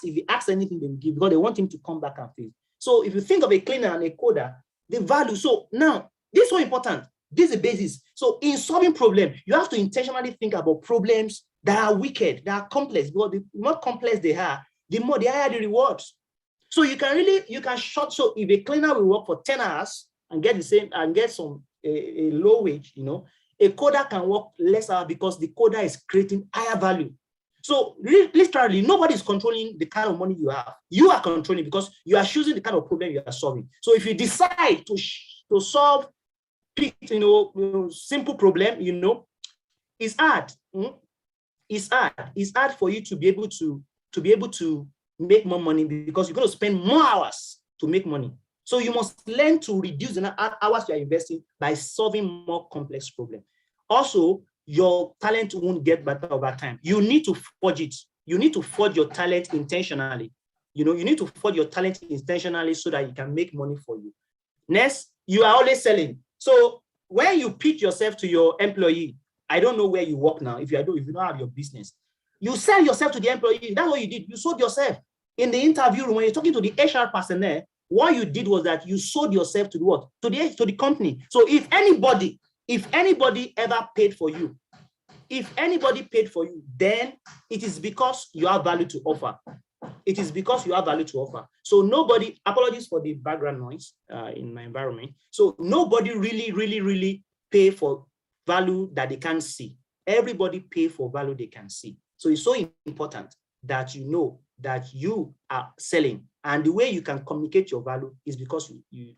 he asks anything, they will give, because they want him to come back and fix. So if you think of a cleaner and a coder, the value. So now, this is so important. This is the basis. So in solving problems, you have to intentionally think about problems that are wicked, that are complex. Because the more complex they are, the higher the rewards. So you can short. So if a cleaner will work for 10 hours and get the same and get a low wage, a coder can work less hours because the coder is creating higher value. So literally, nobody is controlling the kind of money you have. You are controlling because you are choosing the kind of problem you are solving. So if you decide to solve, simple problem, it's hard. It's hard. It's hard for you to be able to make more money because you're going to spend more hours to make money. So you must learn to reduce the hours you are investing by solving more complex problems. Also, your talent won't get better over time. You need to forge it. You need to forge your talent intentionally. You need to forge your talent intentionally so that you can make money for you. Next, you are always selling. So when you pitch yourself to your employee, I don't know where you work now. If you don't have your business, you sell yourself to the employee. That's what you did. You sold yourself in the interview room when you're talking to the HR person there. What you did was that you sold yourself to the what? To the company. So if anybody ever paid for you, then it is because you have value to offer. It is because you have value to offer. So nobody, apologies for the background noise in my environment. So nobody really pay for value that they can't see. Everybody pay for value they can see. So it's so important that you know that you are selling. And the way you can communicate your value is because you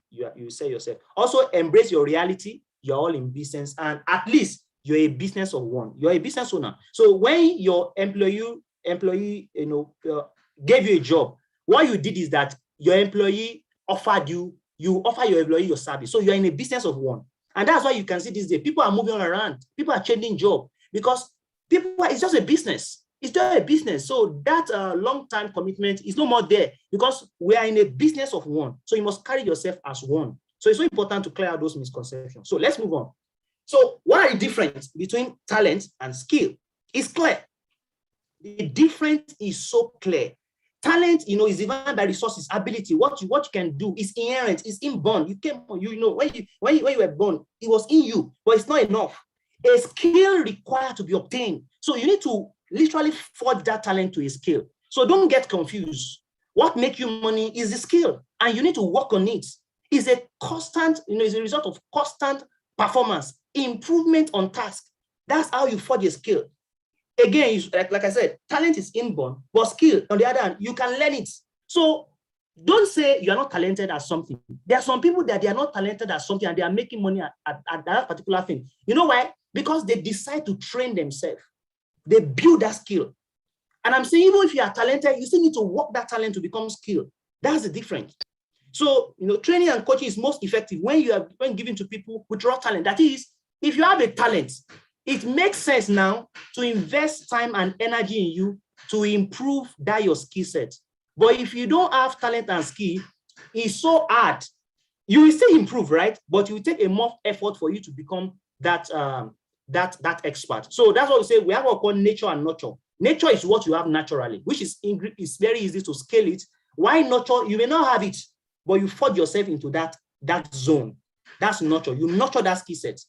sell yourself. Also embrace your reality. You're all in business, and at least you're a business of one. You're a business owner. So when your employee gave you a job, what you did is that your employee offer your employee your service. So you're in a business of one. And that's why you can see this day, people are moving all around. People are changing job because it's just a business. It's just a business. So that long-term commitment is no more there because we are in a business of one. So you must carry yourself as one. So it's so important to clear out those misconceptions. So let's move on. So what are the difference between talent and skill? It's clear. The difference is so clear. Talent, is defined by resources, ability. What you can do is inherent, it's inborn. When you were born, it was in you, but it's not enough. A skill required to be obtained. So you need to literally forge that talent to a skill. So don't get confused. What makes you money is the skill, and you need to work on it. It's a constant, it's a result of constant performance, improvement on task. That's how you forge a skill. Again, like I said, talent is inborn, but skill, on the other hand, you can learn it. So don't say you're not talented at something. There are some people that they are not talented at something and they are making money at that particular thing. You know why? Because they decide to train themselves. They build that skill. And I'm saying, even if you are talented, you still need to work that talent to become skilled. That's the difference. So, training and coaching is most effective when given to people with raw talent. That is, if you have a talent, it makes sense now to invest time and energy in you to improve your skill set. But if you don't have talent and skill, it's so hard. You will still improve, right? But it will take a more effort for you to become that expert. So that's what we say. We have what we call nature and nurture. Nature is what you have naturally, which is very easy to scale it. Why nurture? You may not have it, but you forge yourself into that zone. That's nurture. You nurture that skill set.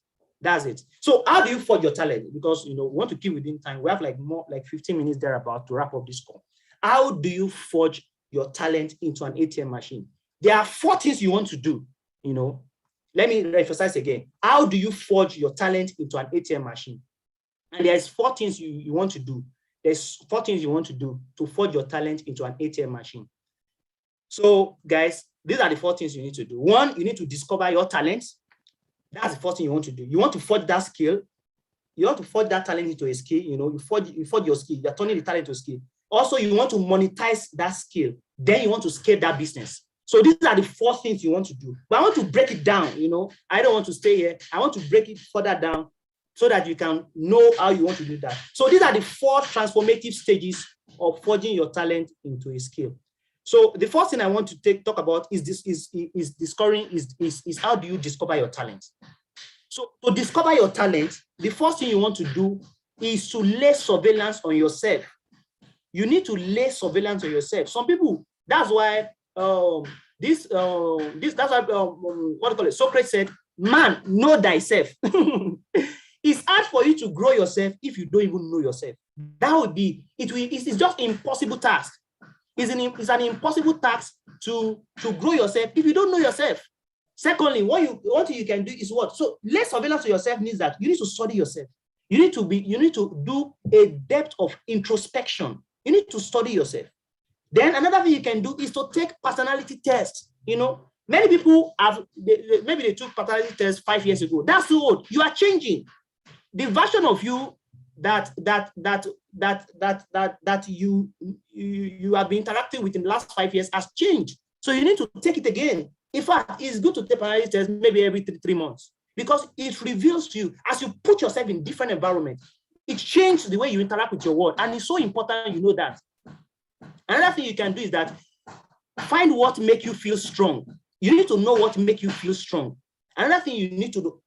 That's it. So how do you forge your talent? Because we want to keep within time. We have more like 15 minutes thereabout to wrap up this call. How do you forge your talent into an ATM machine? There are 4 things you want to do. Let me emphasize again. How do you forge your talent into an ATM machine? And there's 4 things you want to do. There's 4 things you want to do to forge your talent into an ATM machine. So guys, these are the 4 things you need to do. 1, you need to discover your talent. That's the first thing you want to do. You want to forge that skill. You want to forge that talent into a skill. You forge your skill. You're turning the talent to a skill. Also, you want to monetize that skill. Then you want to scale that business. So these are the 4 things you want to do. But I want to break it down. I don't want to stay here. I want to break it further down so that you can know how you want to do that. So these are the 4 transformative stages of forging your talent into a skill. So the first thing I want to talk about is how do you discover your talent? So to discover your talent, the first thing you want to do is to lay surveillance on yourself. You need to lay surveillance on yourself. Some people, that's why that's why what do you call it? Socrates said, "Man, know thyself." It's hard for you to grow yourself if you don't even know yourself. It's just impossible task. It's an impossible task to grow yourself if you don't know yourself. Secondly, what you can do is what? So less surveillance of yourself means that you need to study yourself. You need to do a depth of introspection. You need to study yourself. Then another thing you can do is to take personality tests. Many people maybe they took personality tests 5 years ago. That's too old. You are changing. The version of you that you have been interacting with in the last 5 years has changed. So you need to take it again. In fact, it's good to take personality tests maybe every 3 months, because it reveals to you as you put yourself in different environments, it changes the way you interact with your world. And it's so important you know that. Another thing you can do is that find what makes you feel strong. You need to know what makes you feel strong. Another thing you need to do,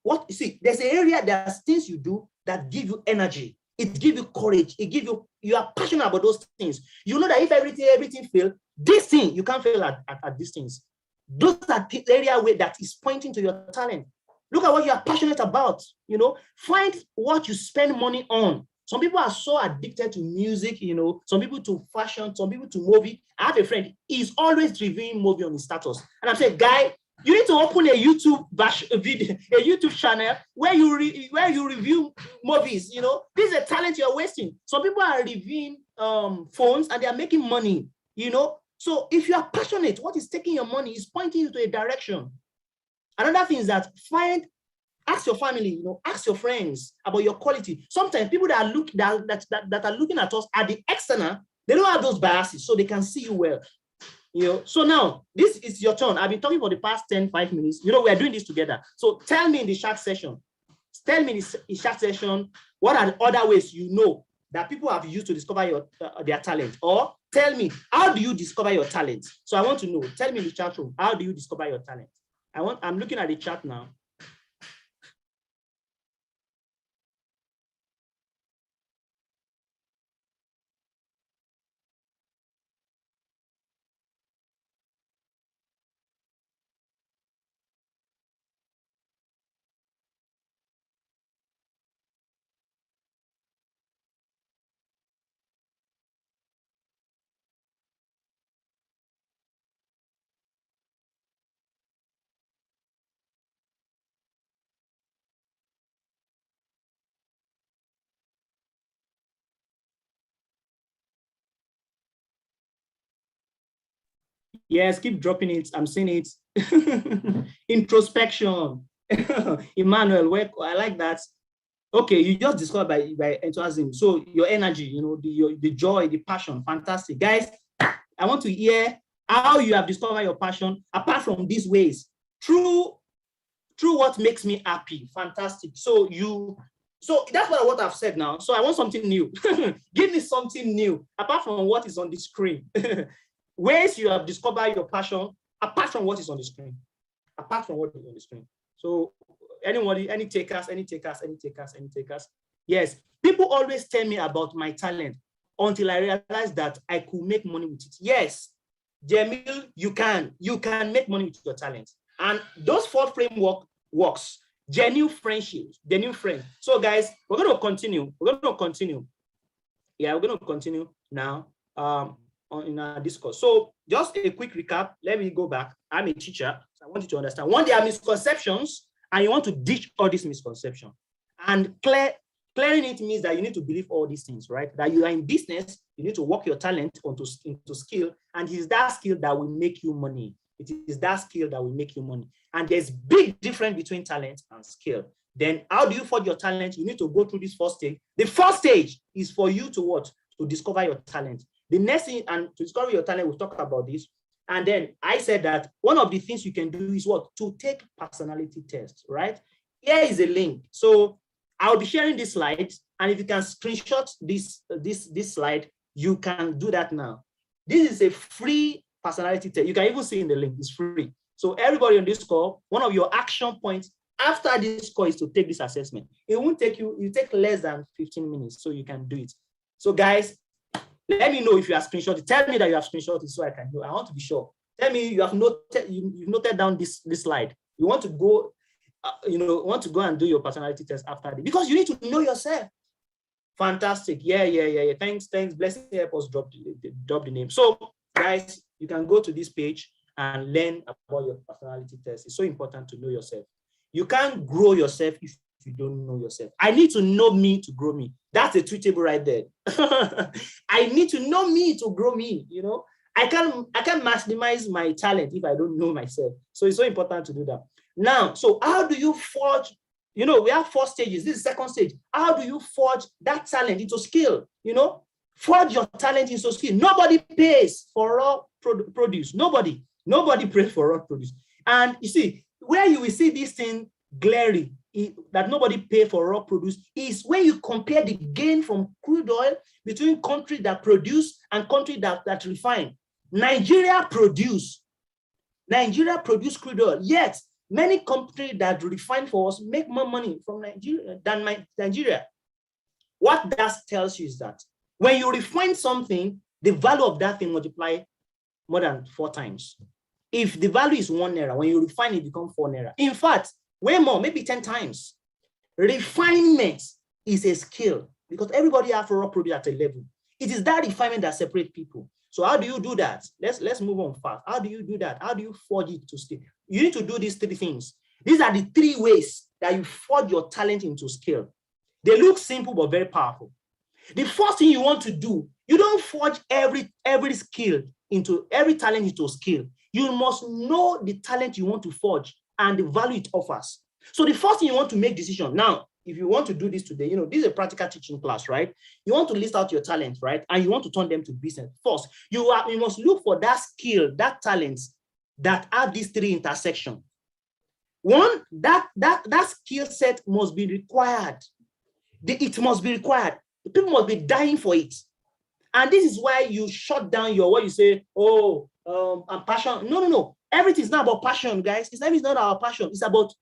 there's an area, there's things you do that give you energy. It gives you courage. It gives you are passionate about those things. You know that if everything fails, this thing, you can't fail at these things. Those are the area where that is pointing to your talent. Look at what you are passionate about. Find what you spend money on. Some people are so addicted to music, some people to fashion, some people to movie. I have a friend, he's always reviewing movie on his status. And I'm saying, guy, you need to open a YouTube video, a YouTube channel where you review movies. This is a talent you're wasting. Some people are reviewing phones and they are making money. So if you are passionate, what is taking your money is pointing you to a direction. Another thing is that ask your family, ask your friends about your quality. Sometimes people that are looking at us at the external, they don't have those biases, so they can see you well. So now this is your turn. I've been talking for the past 5 minutes. We are doing this together. So tell me in the chat session. Tell me in the chat session, what are the other ways that people have used to discover their talent? Or tell me, how do you discover your talent? So I want to know. Tell me in the chat room, how do you discover your talent? I'm looking at the chat now. Yes, keep dropping it. I'm seeing it. Introspection. Emmanuel, I like that. Okay, you just discovered by enthusiasm. So your energy, the joy, the passion, fantastic. Guys, I want to hear how you have discovered your passion apart from these ways. Through what makes me happy. Fantastic. So that's what I've said now. So I want something new. Give me something new apart from what is on the screen. Ways you have discovered your passion apart from what is on the screen. Apart from what is on the screen. So anybody, any takers? Yes. People always tell me about my talent until I realized that I could make money with it. Yes, Jamil, you can make money with your talent. And those 4 framework works. Genuine friendships, genuine friends. So guys, we're going to continue. Yeah, we're going to continue now in our discourse. So just a quick recap. Let me go back. I'm a teacher. So I want you to understand. One, there are misconceptions, and you want to ditch all these misconceptions. And clearing it means that you need to believe all these things, right? That you are in business, you need to work your talent into skill, and it is that skill that will make you money. It is that skill that will make you money. And there's big difference between talent and skill. Then how do you forge your talent? You need to go through this first stage. The first stage is for you to what? To discover your talent. The next thing, and to discover your talent, we'll talk about this. And then I said that one of the things you can do is what? To take personality tests, right? Here is a link. So I'll be sharing this slide, and if you can screenshot this slide, you can do that now. This is a free personality test. You can even see in the link, it's free. So everybody on this call, one of your action points after this call is to take this assessment. It won't take you, it take less than 15 minutes, so you can do it. So guys, let me know if you have screenshot. Tell me that you have screenshot it so I can know. I want to be sure. Tell me you have you've noted down this slide. You want to go, want to go and do your personality test after this, because you need to know yourself. Fantastic. Yeah. Thanks. Blessing, help us drop the name. So guys, you can go to this page and learn about your personality test. It's so important to know yourself. You can't grow yourself if you don't know yourself. I need to know me to grow me. That's a tweetable right there. I need to know me to grow me, you know. I can't maximize my talent if I don't know myself. So it's so important to do that. Now, so how do you forge, you know, we have 4 stages. This is the second stage. How do you forge that talent into skill? You know, forge your talent into skill. Nobody pays for raw produce. Nobody pays for raw produce. And you see, where you will see this thing glaring, that nobody pay for raw produce, is when you compare the gain from crude oil between countries that produce and countries that refine. Nigeria produce crude oil, yet many countries that refine for us make more money from Nigeria than Nigeria. What that tells you is that when you refine something, the value of that thing multiply more than 4 times. If the value is 1 naira, when you refine it, becomes 4 naira. In fact, way more, maybe 10 times. Refinement is a skill because everybody has raw produce at a level. It is that refinement that separates people. So how do you do that? Let's move on fast. How do you do that? How do you forge it to skill? You need to do these 3 things. These are the 3 ways that you forge your talent into skill. They look simple but very powerful. The first thing you want to do, you don't forge every skill into every talent into skill. You must know the talent you want to forge and the value it offers. So the first thing you want to make decision. Now, if you want to do this today, you know, this is a practical teaching class, right? You want to list out your talents, right? And you want to turn them to business. First, you must look for that skill, that talents that have these 3 intersections. One, that skill set must be required. It must be required. People must be dying for it. And this is why you shut down your, what you say, I'm passionate. No. Everything is not about passion, guys. It's not about passion. It's about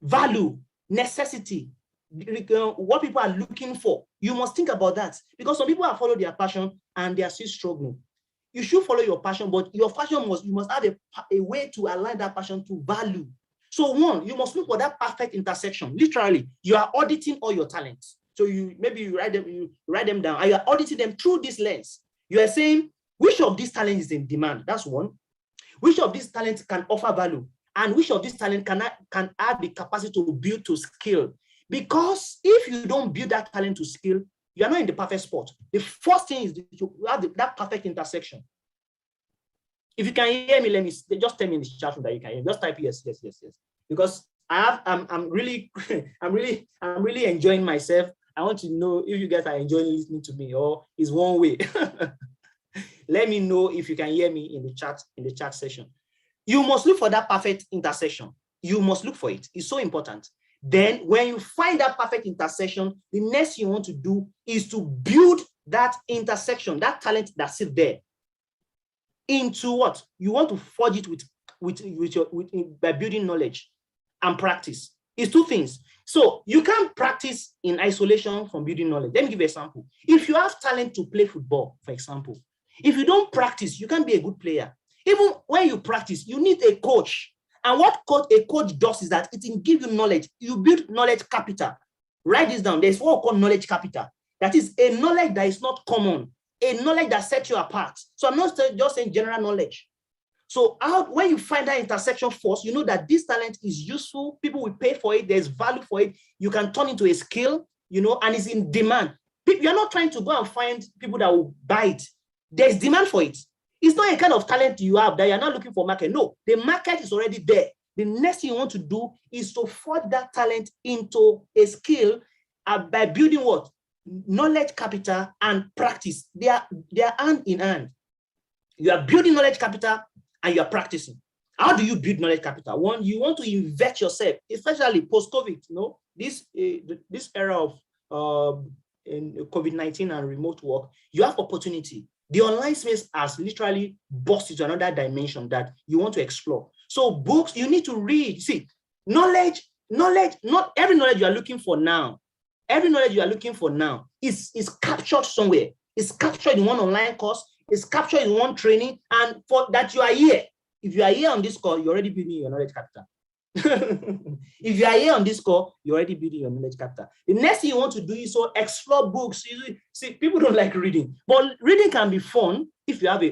value, necessity, what people are looking for. You must think about that because some people have followed their passion and they are still struggling. You should follow your passion, but your passion you must have a way to align that passion to value. So 1, you must look for that perfect intersection. Literally, you are auditing all your talents. So you write them down, and you are auditing them through this lens. You are saying, which of these talents is in demand? That's 1. Which of these talents can offer value? And which of these talents can add the capacity to build to skill? Because if you don't build that talent to skill, you are not in the perfect spot. The first thing is to have that perfect intersection. If you can hear me, let me just tell me in the chat room that you can hear me. Just type yes. Because I'm really enjoying myself. I want to know if you guys are enjoying listening to me or is one way. Let me know if you can hear me in the chat session. You must look for that perfect intersection. You must look for it. It's so important. Then when you find that perfect intersection, the next thing you want to do is to build that intersection, that talent that sits there, into what? You want to forge it by building knowledge and practice. It's 2 things. So you can't practice in isolation from building knowledge. Let me give you an example. If you have talent to play football, for example, if you don't practice, you can't be a good player. Even when you practice, you need a coach. And what a coach does is that it will give you knowledge. You build knowledge capital. Write this down. There's what we call knowledge capital. That is a knowledge that is not common, a knowledge that sets you apart. So I'm not just saying general knowledge. So when you find that intersection first, you know that this talent is useful. People will pay for it. There's value for it. You can turn into a skill, you know, and it's in demand. You're not trying to go and find people that will buy it. There's demand for it. It's not a kind of talent you have that you're not looking for market. No, the market is already there. The next thing you want to do is to forge that talent into a skill by building what? Knowledge capital and practice. They are hand in hand. You are building knowledge capital and you are practicing. How do you build knowledge capital? 1, you want to invest yourself, especially post-COVID. You know, this era of in COVID-19 and remote work, you have opportunity. The online space has literally burst into another dimension that you want to explore. So books, you need to read. See, knowledge, not every knowledge you are looking for now. Every knowledge you are looking for now is captured somewhere. It's captured in one online course. It's captured in one training. And for that you are here. If you are here on this call, you're already building your knowledge capital. If you are here on this call, you're already building your knowledge capital. The next thing you want to do is to explore books. See, people don't like reading, but reading can be fun if you have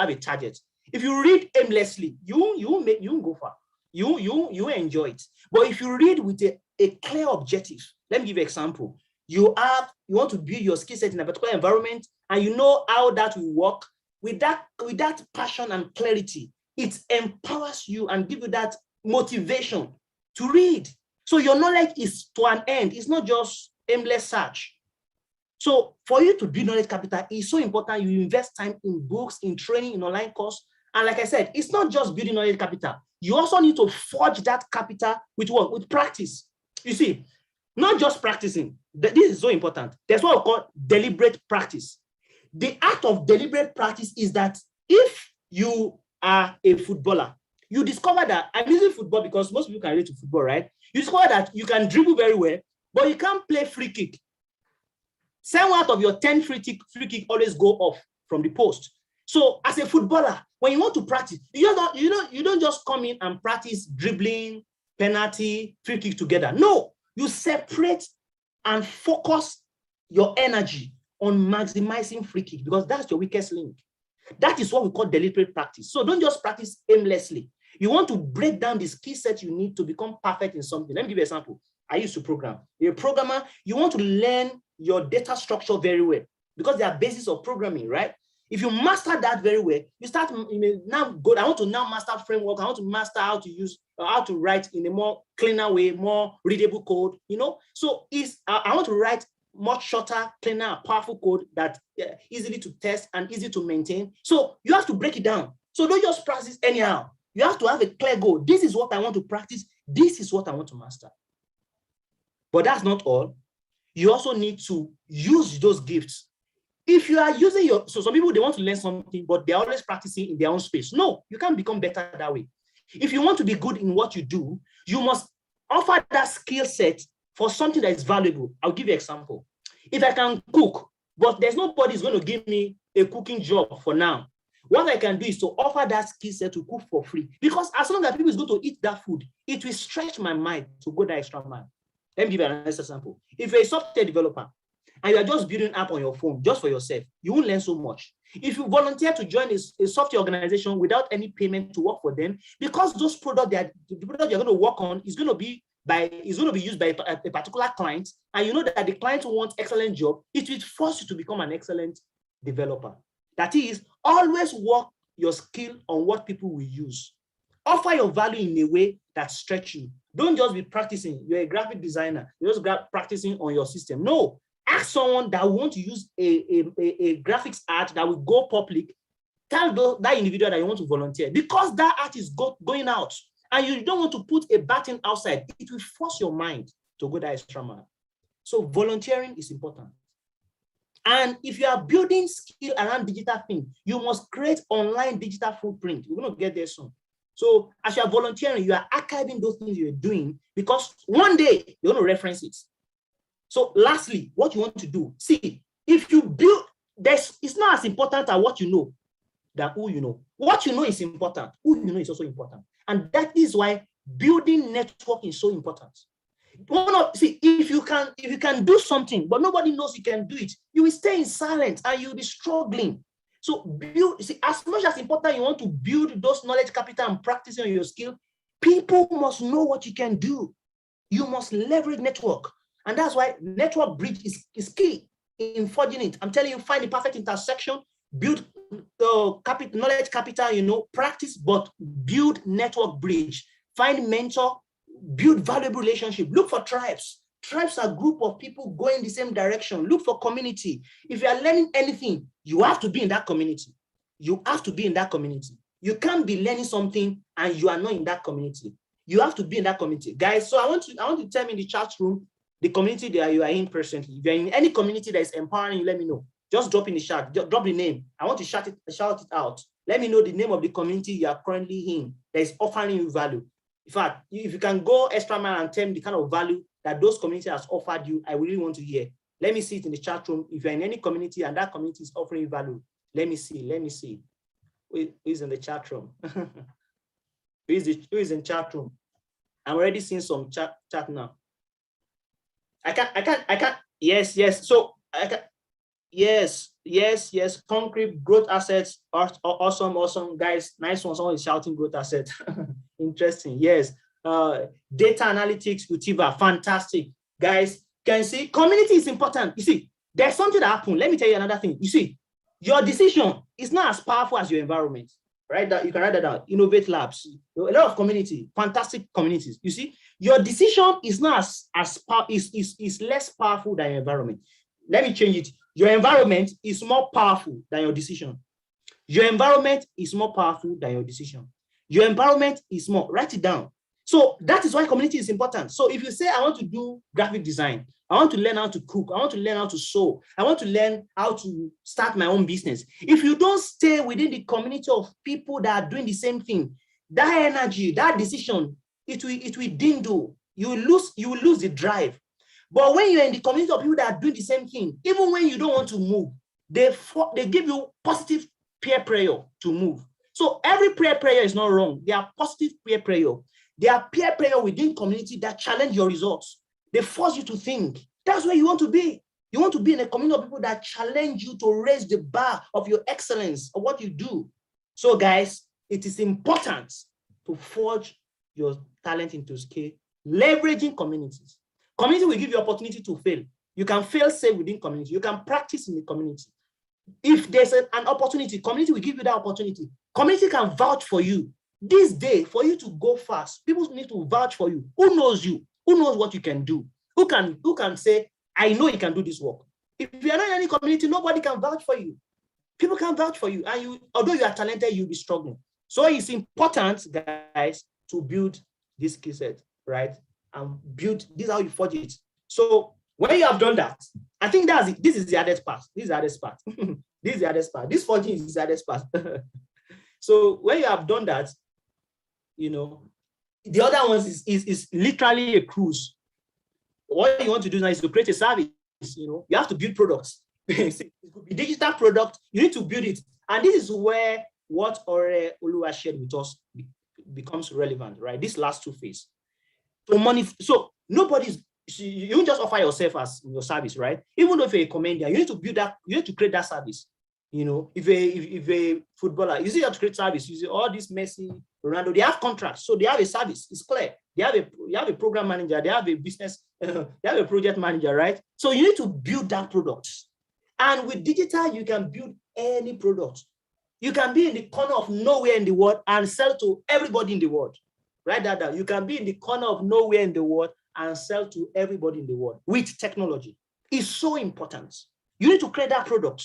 a target. If you read aimlessly, you won't go far. You enjoy it. But if you read with a clear objective. Let me give you an example. You want to build your skill set in a particular environment, and you know how that will work. With that passion and clarity, it empowers you and gives you that motivation to read. So your knowledge is to an end. It's not just aimless search. So for you to build knowledge capital, it's so important you invest time in books, in training, in online course. And like I said, it's not just building knowledge capital. You also need to forge that capital with what? With practice. You see, not just practicing. This is so important. There's what we call deliberate practice. The art of deliberate practice is that if you are a footballer, you discover that, I'm using football because most people can relate to football, right? You discover that you can dribble very well, but you can't play free kick. 7 out of your 10 free kick always go off from the post. So as a footballer, when you want to practice, you don't just come in and practice dribbling, penalty, free kick together. No, you separate and focus your energy on maximizing free kick because that's your weakest link. That is what we call deliberate practice. So don't just practice aimlessly. You want to break down the skill set you need to become perfect in something. Let me give you an example. I used to program. You're a programmer, you want to learn your data structure very well because they are basis of programming, right? If you master that very well, you start, now go, I want to now master framework. I want to master how to write in a more cleaner way, more readable code, So I want to write much shorter, cleaner, powerful code that easily to test and easy to maintain. So you have to break it down. So don't just practice anyhow. You have to have a clear goal. This is what I want to practice. This is what I want to master. But that's not all. You also need to use those gifts. If you are using so some people, they want to learn something, but they're always practicing in their own space. No, you can't become better that way. If you want to be good in what you do, you must offer that skill set for something that is valuable. I'll give you an example. If I can cook, but there's nobody who's going to give me a cooking job for now, what I can do is to offer that skill set to cook for free. Because as long as people is going to eat that food, it will stretch my mind to go that extra mile. Let me give you another example. If you're a software developer and you are just building an app on your phone just for yourself, you won't learn so much. If you volunteer to join a software organization without any payment to work for them, because those products the product you're going to work on is going to be used by a particular client, and you know that the client wants excellent job, it will force you to become an excellent developer. That is, always work your skill on what people will use. Offer your value in a way that stretches you. Don't just be practicing. You're a graphic designer. You're just practicing on your system. No. Ask someone that wants to use a graphics art that will go public. Tell that individual that you want to volunteer because that art is going out and you don't want to put a button outside. It will force your mind to go that extra mile. So volunteering is important. And if you are building skill around digital things, you must create online digital footprint. We're going to get there soon. So as you are volunteering, you are archiving those things you're doing because one day you're going to reference it. So lastly, what you want to do, see, if you build this, it's not as important as what you know than who you know. What you know is important. Who you know is also important. And that is why building network is so important. See, if you can do something, but nobody knows you can do it, you will stay in silence and you'll be struggling. So as much as important you want to build those knowledge capital and practicing your skill, people must know what you can do. You must leverage network. And that's why network bridge is key in forging it. I'm telling you, find the perfect intersection, build knowledge capital, practice, but build network bridge. Find mentor, build valuable relationship. Look for tribes. Tribes are a group of people going the same direction. Look for community. If you are learning anything, you have to be in that community. You have to be in that community. You can't be learning something and you are not in that community. You have to be in that community. Guys, so I want to tell me in the chat room, the community that you are in presently. If you're in any community that is empowering you, let me know. Just drop in the chat, drop the name. I want to shout it out. Let me know the name of the community you are currently in that is offering you value. In fact, if you can go extra mile and tell me the kind of value that those communities has offered you, I really want to hear. Let me see it in the chat room. If you're in any community and that community is offering you value, let me see. Who is in the chat room? Who is in chat room? I'm already seeing some chat now. I can't. Yes. So I can. Yes. Concrete growth assets are awesome, guys. Nice one. Someone is shouting growth assets. Interesting. Yes. data analytics, Utiva, fantastic. Guys, can see community is important. You see, there's something that happened. Let me tell you another thing. You see, your decision is not as powerful as your environment. Right? That you can write that down. Innovate Labs, a lot of community, fantastic communities. You see, your decision is not is less powerful than your environment. Let me change it. Your environment is more powerful than your decision. Your environment is more powerful than your decision. Your environment is more. Write it down. So that is why community is important. So if you say, I want to do graphic design, I want to learn how to cook, I want to learn how to sew, I want to learn how to start my own business. If you don't stay within the community of people that are doing the same thing, that energy, that decision, it will dwindle. You will lose the drive. But when you're in the community of people that are doing the same thing, even when you don't want to move, they give you positive peer pressure to move. So every peer pressure is not wrong. They are positive peer pressure. They are peer pressure within community that challenge your results. They force you to think. That's where you want to be. You want to be in a community of people that challenge you to raise the bar of your excellence of what you do. So guys, it is important to forge your talent into scale, leveraging communities. Community will give you opportunity to fail. You can fail safe within community. You can practice in the community. If there's an opportunity, community will give you that opportunity. Community can vouch for you. This day, for you to go fast, people need to vouch for you. Who knows you? Who knows what you can do? Who can say, I know you can do this work? If you are not in any community, nobody can vouch for you. People can vouch for you. And although you are talented, you'll be struggling. So it's important, guys, to build this skill set, right? And build, this is how you forge it. So when you have done that, I think that's it. This is the hardest part. This is the hardest part. This is the hardest part. This forging is the hardest part. So when you have done that, the other ones is literally a cruise. What you want to do now is to create a service. You have to build products. It could be digital product. You need to build it. And this is where what Ore Oluwa shared with us becomes relevant, right? This last two phases. So you don't just offer yourself as your service, right? Even though if you're a comedian, you need to build that, you need to create that service. If a footballer, you see how to create service, you see all this Messi, Ronaldo, they have contracts, so they have a service, it's clear. They have a program manager, they have a business, they have a project manager, right? So you need to build that product. And with digital, you can build any product. You can be in the corner of nowhere in the world and sell to everybody in the world. Write that down. You can be in the corner of nowhere in the world and sell to everybody in the world with technology. It's so important. You need to create that product.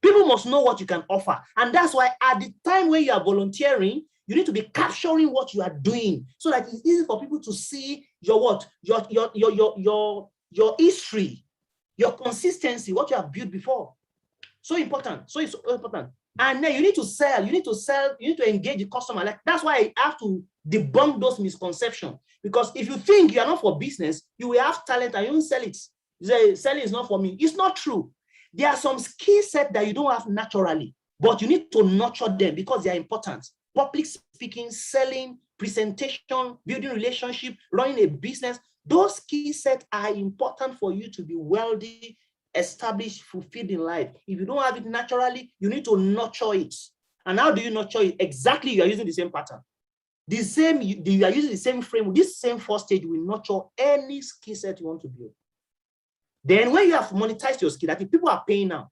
People must know what you can offer. And that's why at the time when you are volunteering, you need to be capturing what you are doing so that it's easy for people to see your history, your consistency, what you have built before. So important. So it's so important. And then you need to sell, you need to engage the customer. Like that's why I have to debunk those misconceptions. Because if you think you are not for business, you will have talent and you won't sell it. You say selling is not for me. It's not true. There are some skill sets that you don't have naturally, but you need to nurture them because they are important. Public speaking, selling, presentation, building relationship, running a business. Those skill sets are important for you to be wealthy, established, fulfilled in life. If you don't have it naturally, you need to nurture it. And how do you nurture it? Exactly, you are using the same pattern. You are using the same framework. This same first stage will nurture any skill set you want to build. Then when you have monetized your skill, that if people are paying now,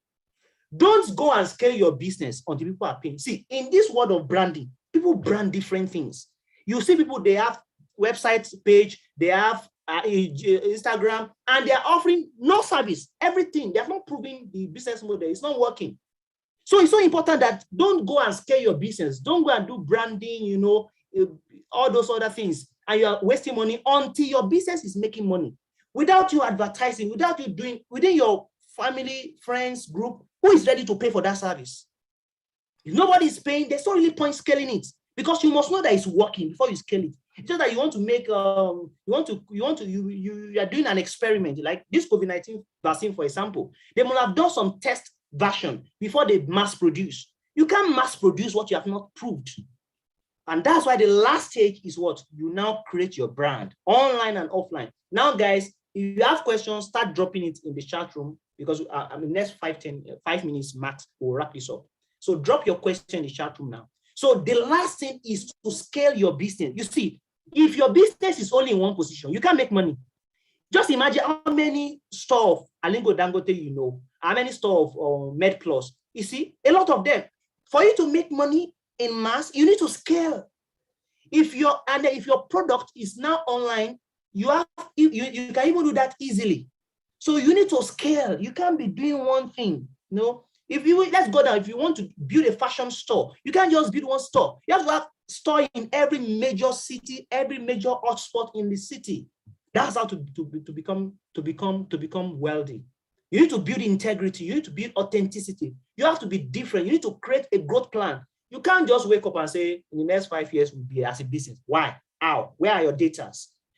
don't go and scale your business until people are paying. See, in this world of branding, people brand different things. You see people, they have website page, they have Instagram, and they're offering no service, everything. They're not proving the business model. It's not working. So it's so important that don't go and scale your business. Don't go and do branding, all those other things. And you're wasting money until your business is making money. Without you advertising, without you doing within your family, friends, group, who is ready to pay for that service? If nobody is paying, there's no really point scaling it because you must know that it's working before you scale it. It's just that you want to make, you are doing an experiment like this COVID-19 vaccine, for example. They must have done some test version before they mass produce. You can't mass produce what you have not proved. And that's why the last stage is what? You now create your brand online and offline. Now, guys, if you have questions, start dropping it in the chat room because next 5 minutes max, we'll wrap this up. So drop your question in the chat room now. So the last thing is to scale your business. You see, If your business is only in one position, you can't make money. Just imagine how many store of Alingo Dangote you know, how many store of MedPlus. You see, a lot of them. For you to make money in mass, you need to scale. If your product is now online, you can even do that easily. So you need to scale. You can't be doing one thing. Let's go down. If you want to build a fashion store, you can't just build one store. You have to have store in every major city, every major hotspot in the city. That's how to become wealthy. You need to build integrity. You need to build authenticity. You have to be different. You need to create a growth plan. You can't just wake up and say, in the next 5 years, we'll be as a business. Why? How? Where are your data?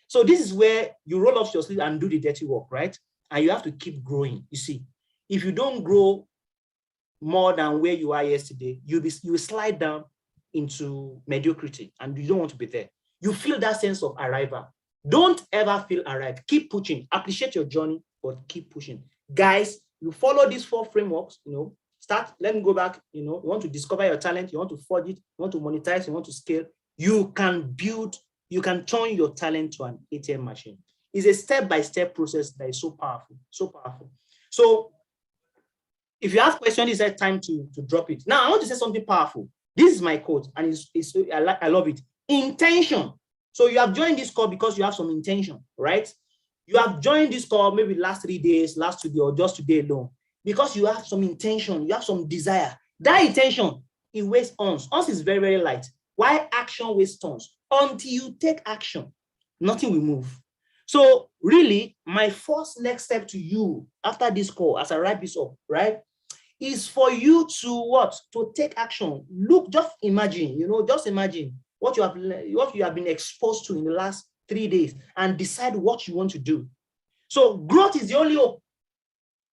So this is where you roll up your sleeve and do the dirty work, right? And you have to keep growing. You see, if you don't grow more than where you are yesterday, you will slide down into mediocrity, and you don't want to be there. You feel that sense of arrival. Don't ever feel arrived. Keep pushing. Appreciate your journey, but keep pushing. Guys, you follow these 4 frameworks, let me go back, you want to discover your talent, you want to forge it, you want to monetize, you want to scale, you can turn your talent to an ATM machine. It's a step-by-step process that is so powerful, so powerful. So if you have questions, it's time to drop it. Now, I want to say something powerful. This is my quote, and I love it. Intention. So you have joined this call because you have some intention, right? You have joined this call maybe last 3 days, last 2 days, or just today alone, because you have some intention, you have some desire. That intention, it weighs ons. Ons is very, very light. Why action weighs tons? Until you take action, nothing will move. So really, my first next step to you after this call, as I wrap this up, right, is for you to what? To take action. Look, just imagine what you have been exposed to in the last 3 days and decide what you want to do. So growth is the only hope.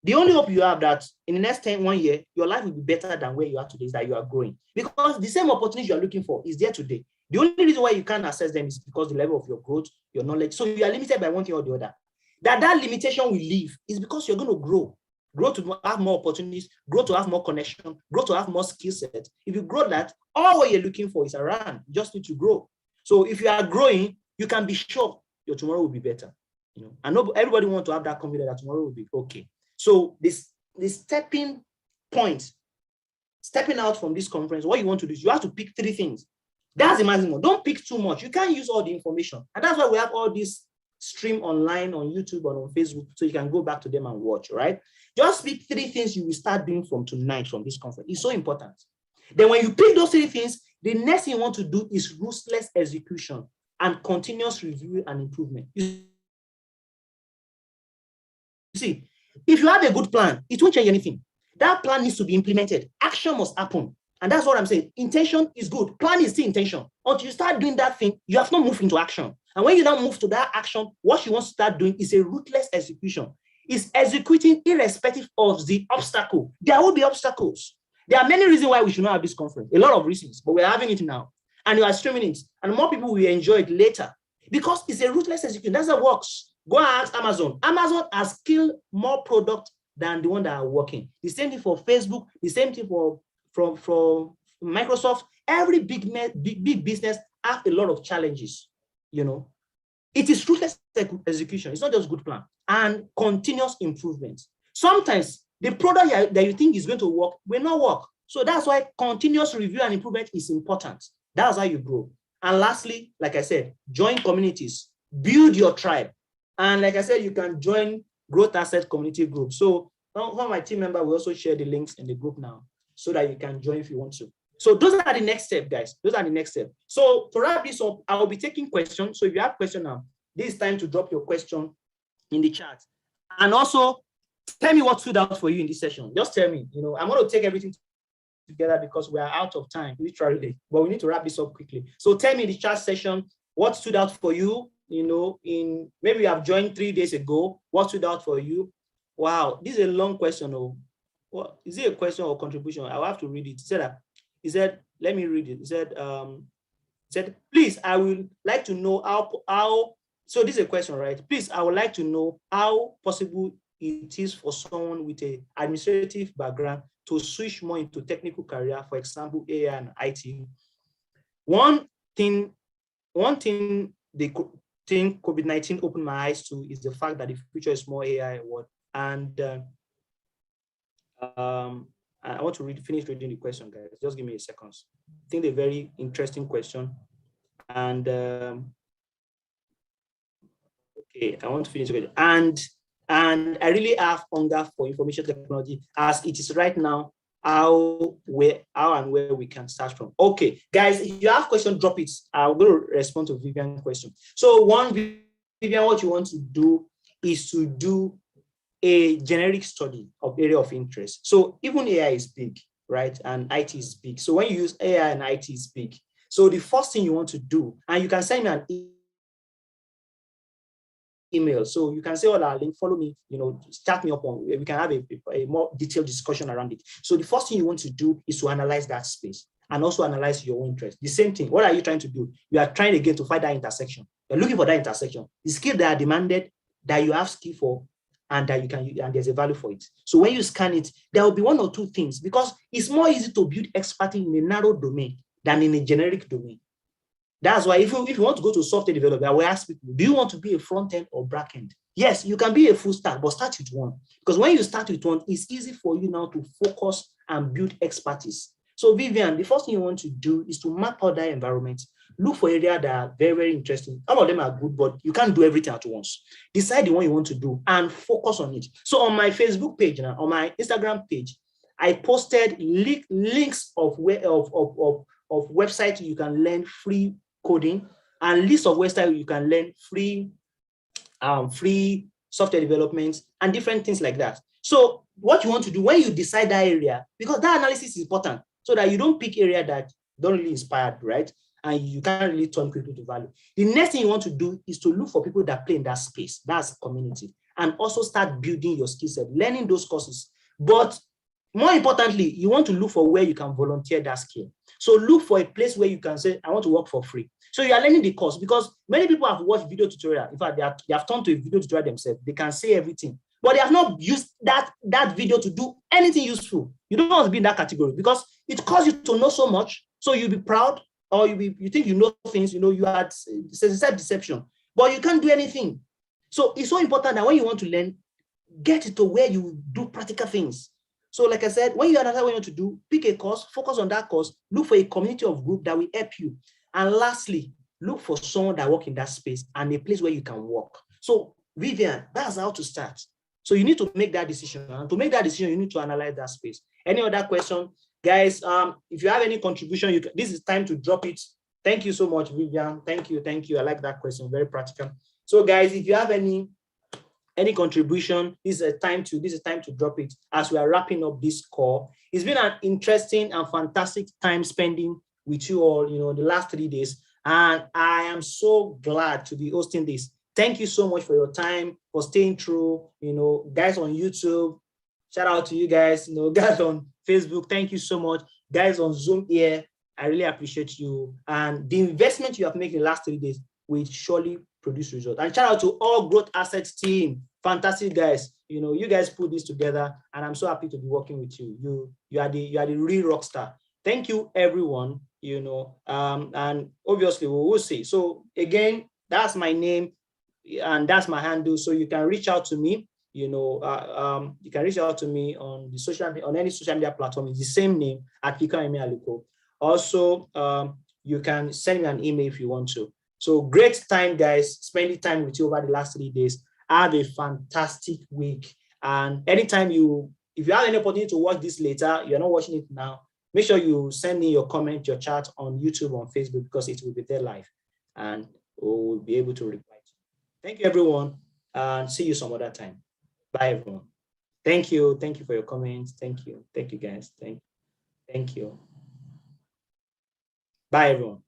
The only hope you have that in the next 1 year, your life will be better than where you are today, is that you are growing. Because the same opportunity you are looking for is there today. The only reason why you can't access them is because the level of your growth, your knowledge. So you are limited by one thing or the other. That limitation will leave is because you're going to grow. Grow to have more opportunities, grow to have more connection, grow to have more skill set. If you grow that, all what you're looking for is around. You just need to grow. So if you are growing, you can be sure your tomorrow will be better. I know everybody wants to have that confidence that tomorrow will be okay. So this stepping point, stepping out from this conference, what you want to do is you have to pick 3 things. That's the maximum. Don't pick too much. You can't use all the information. And that's why we have all this stream online on YouTube or on Facebook, so you can go back to them and watch, right? Just pick 3 things you will start doing from tonight from this conference. It's so important. Then when you pick those 3 things, the next thing you want to do is ruthless execution and continuous review and improvement. You see, if you have a good plan, it won't change anything. That plan needs to be implemented. Action must happen. And that's what I'm saying. Intention is good. Plan is still intention. Until you start doing that thing, you have not moved into action. And when you now move to that action, what you want to start doing is a ruthless execution. It's executing irrespective of the obstacle. There will be obstacles. There are many reasons why we should not have this conference. A lot of reasons, but we're having it now. And you are streaming it. And more people will enjoy it later. Because it's a ruthless execution. That's how it works. Go and ask Amazon. Amazon has killed more product than the one that are working. The same thing for Facebook. The same thing for Microsoft. Every big business has a lot of challenges. It is ruthless execution. It's not just good plan and continuous improvement. Sometimes the product that you think is going to work will not work. So that's why continuous review and improvement is important. That's how you grow. And lastly, like I said, join communities, build your tribe. And like I said, you can join Growth Asset Community Group. So one of my team members will also share the links in the group now so that you can join if you want to. So those are the next steps, guys. Those are the next steps. So to wrap this up, I will be taking questions. So if you have questions now, this is time to drop your question in the chat. And also, tell me what stood out for you in this session. Just tell me. I'm going to take everything together because we are out of time, literally. But we need to wrap this up quickly. So tell me in the chat session what stood out for you. In maybe you have joined 3 days ago. What stood out for you? Wow, this is a long question. What is it, a question or contribution? I'll have to read it. He said, let me read it. He said, please, I would like to know how, so this is a question, right? Please, I would like to know how possible it is for someone with an administrative background to switch more into technical career, for example, AI and IT. One thing the thing COVID-19 opened my eyes to is the fact that the future is more AI. And I want to finish reading the question, guys. Just give me a second. I think a very interesting question. And okay, I want to finish with it. And I really have hunger for information technology as it is right now. How and where we can start from. Okay, guys, if you have questions, drop it. I'm going to respond to Vivian's question. So one, Vivian, what you want to do is to do a generic study of area of interest. So even AI is big, right? And IT is big. So when you use AI and IT is big. So the first thing you want to do, and you can send me an email. So you can say, oh, link, follow me, start me up on, we can have a more detailed discussion around it. So the first thing you want to do is to analyze that space and also analyze your own interest. The same thing, what are you trying to do? You are trying again to find that intersection. You're looking for that intersection. The skill that are demanded, that you have skill for, and that you can, and there's a value for it. So when you scan it, there will be one or two things, because it's more easy to build expertise in a narrow domain than in a generic domain. That's why if you want to go to software development, I will ask people, do you want to be a front end or back end? Yes, you can be a full stack, but start with one. Because when you start with one, it's easy for you now to focus and build expertise. So Vivian, the first thing you want to do is to map out that environment. Look for areas that are very, very interesting. All of them are good, but you can't do everything at once. Decide the one you want to do and focus on it. So on my Facebook page now, on my Instagram page, I posted links of websites you can learn free coding, and list of websites you can learn free software development and different things like that. So what you want to do when you decide that area, because that analysis is important, so that you don't pick area that don't really inspire, right? And you can't really turn quickly to value. The next thing you want to do is to look for people that play in that space, that's community, and also start building your skill set, learning those courses. But more importantly, you want to look for where you can volunteer that skill. So look for a place where you can say, I want to work for free. So you are learning the course, because many people have watched video tutorial. In fact, they have turned to a video tutorial themselves. They can say everything, but they have not used that video to do anything useful. You don't want to be in that category, because it causes you to know so much. So you'll be proud, or you think you know things, you had self-deception, but you can't do anything. So it's so important that when you want to learn, get it to where you do practical things. So like I said, when you understand what you want to do, pick a course, focus on that course, look for a community of group that will help you. And lastly, look for someone that works in that space and a place where you can work. So Vivian, that's how to start. So you need to make that decision. And to make that decision, you need to analyze that space. Any other question? Guys, if you have any contribution, this is time to drop it. Thank you so much, Vivian. Thank you. I like that question, very practical. So guys, if you have any contribution, this is time to drop it as we are wrapping up this call. It's been an interesting and fantastic time spending with you all, the last 3 days. And I am so glad to be hosting this. Thank you so much for your time, for staying true, guys on YouTube. Shout out to you guys, guys on Facebook. Thank you so much. Guys on Zoom here, I really appreciate you. And the investment you have made in the last 3 days will surely produce results. And shout out to all Growth Assets team. Fantastic guys. You guys put this together, and I'm so happy to be working with you. You are the real rock star. Thank you, everyone. And obviously we will see. So again, that's my name and that's my handle. So you can reach out to me. You can reach out to me on any social media platform. It's the same name at Fikayemi Aluko. Also, you can send me an email if you want to. So great time, guys. Spending time with you over the last 3 days. Have a fantastic week. And anytime if you have any opportunity to watch this later, you're not watching it now, make sure you send me your comment, your chat on YouTube, on Facebook, because it will be there live and we'll be able to reply to you. Thank you, everyone, and see you some other time. Bye, everyone. Thank you. Thank you for your comments. Thank you. Thank you, guys. Thank you. Bye, everyone.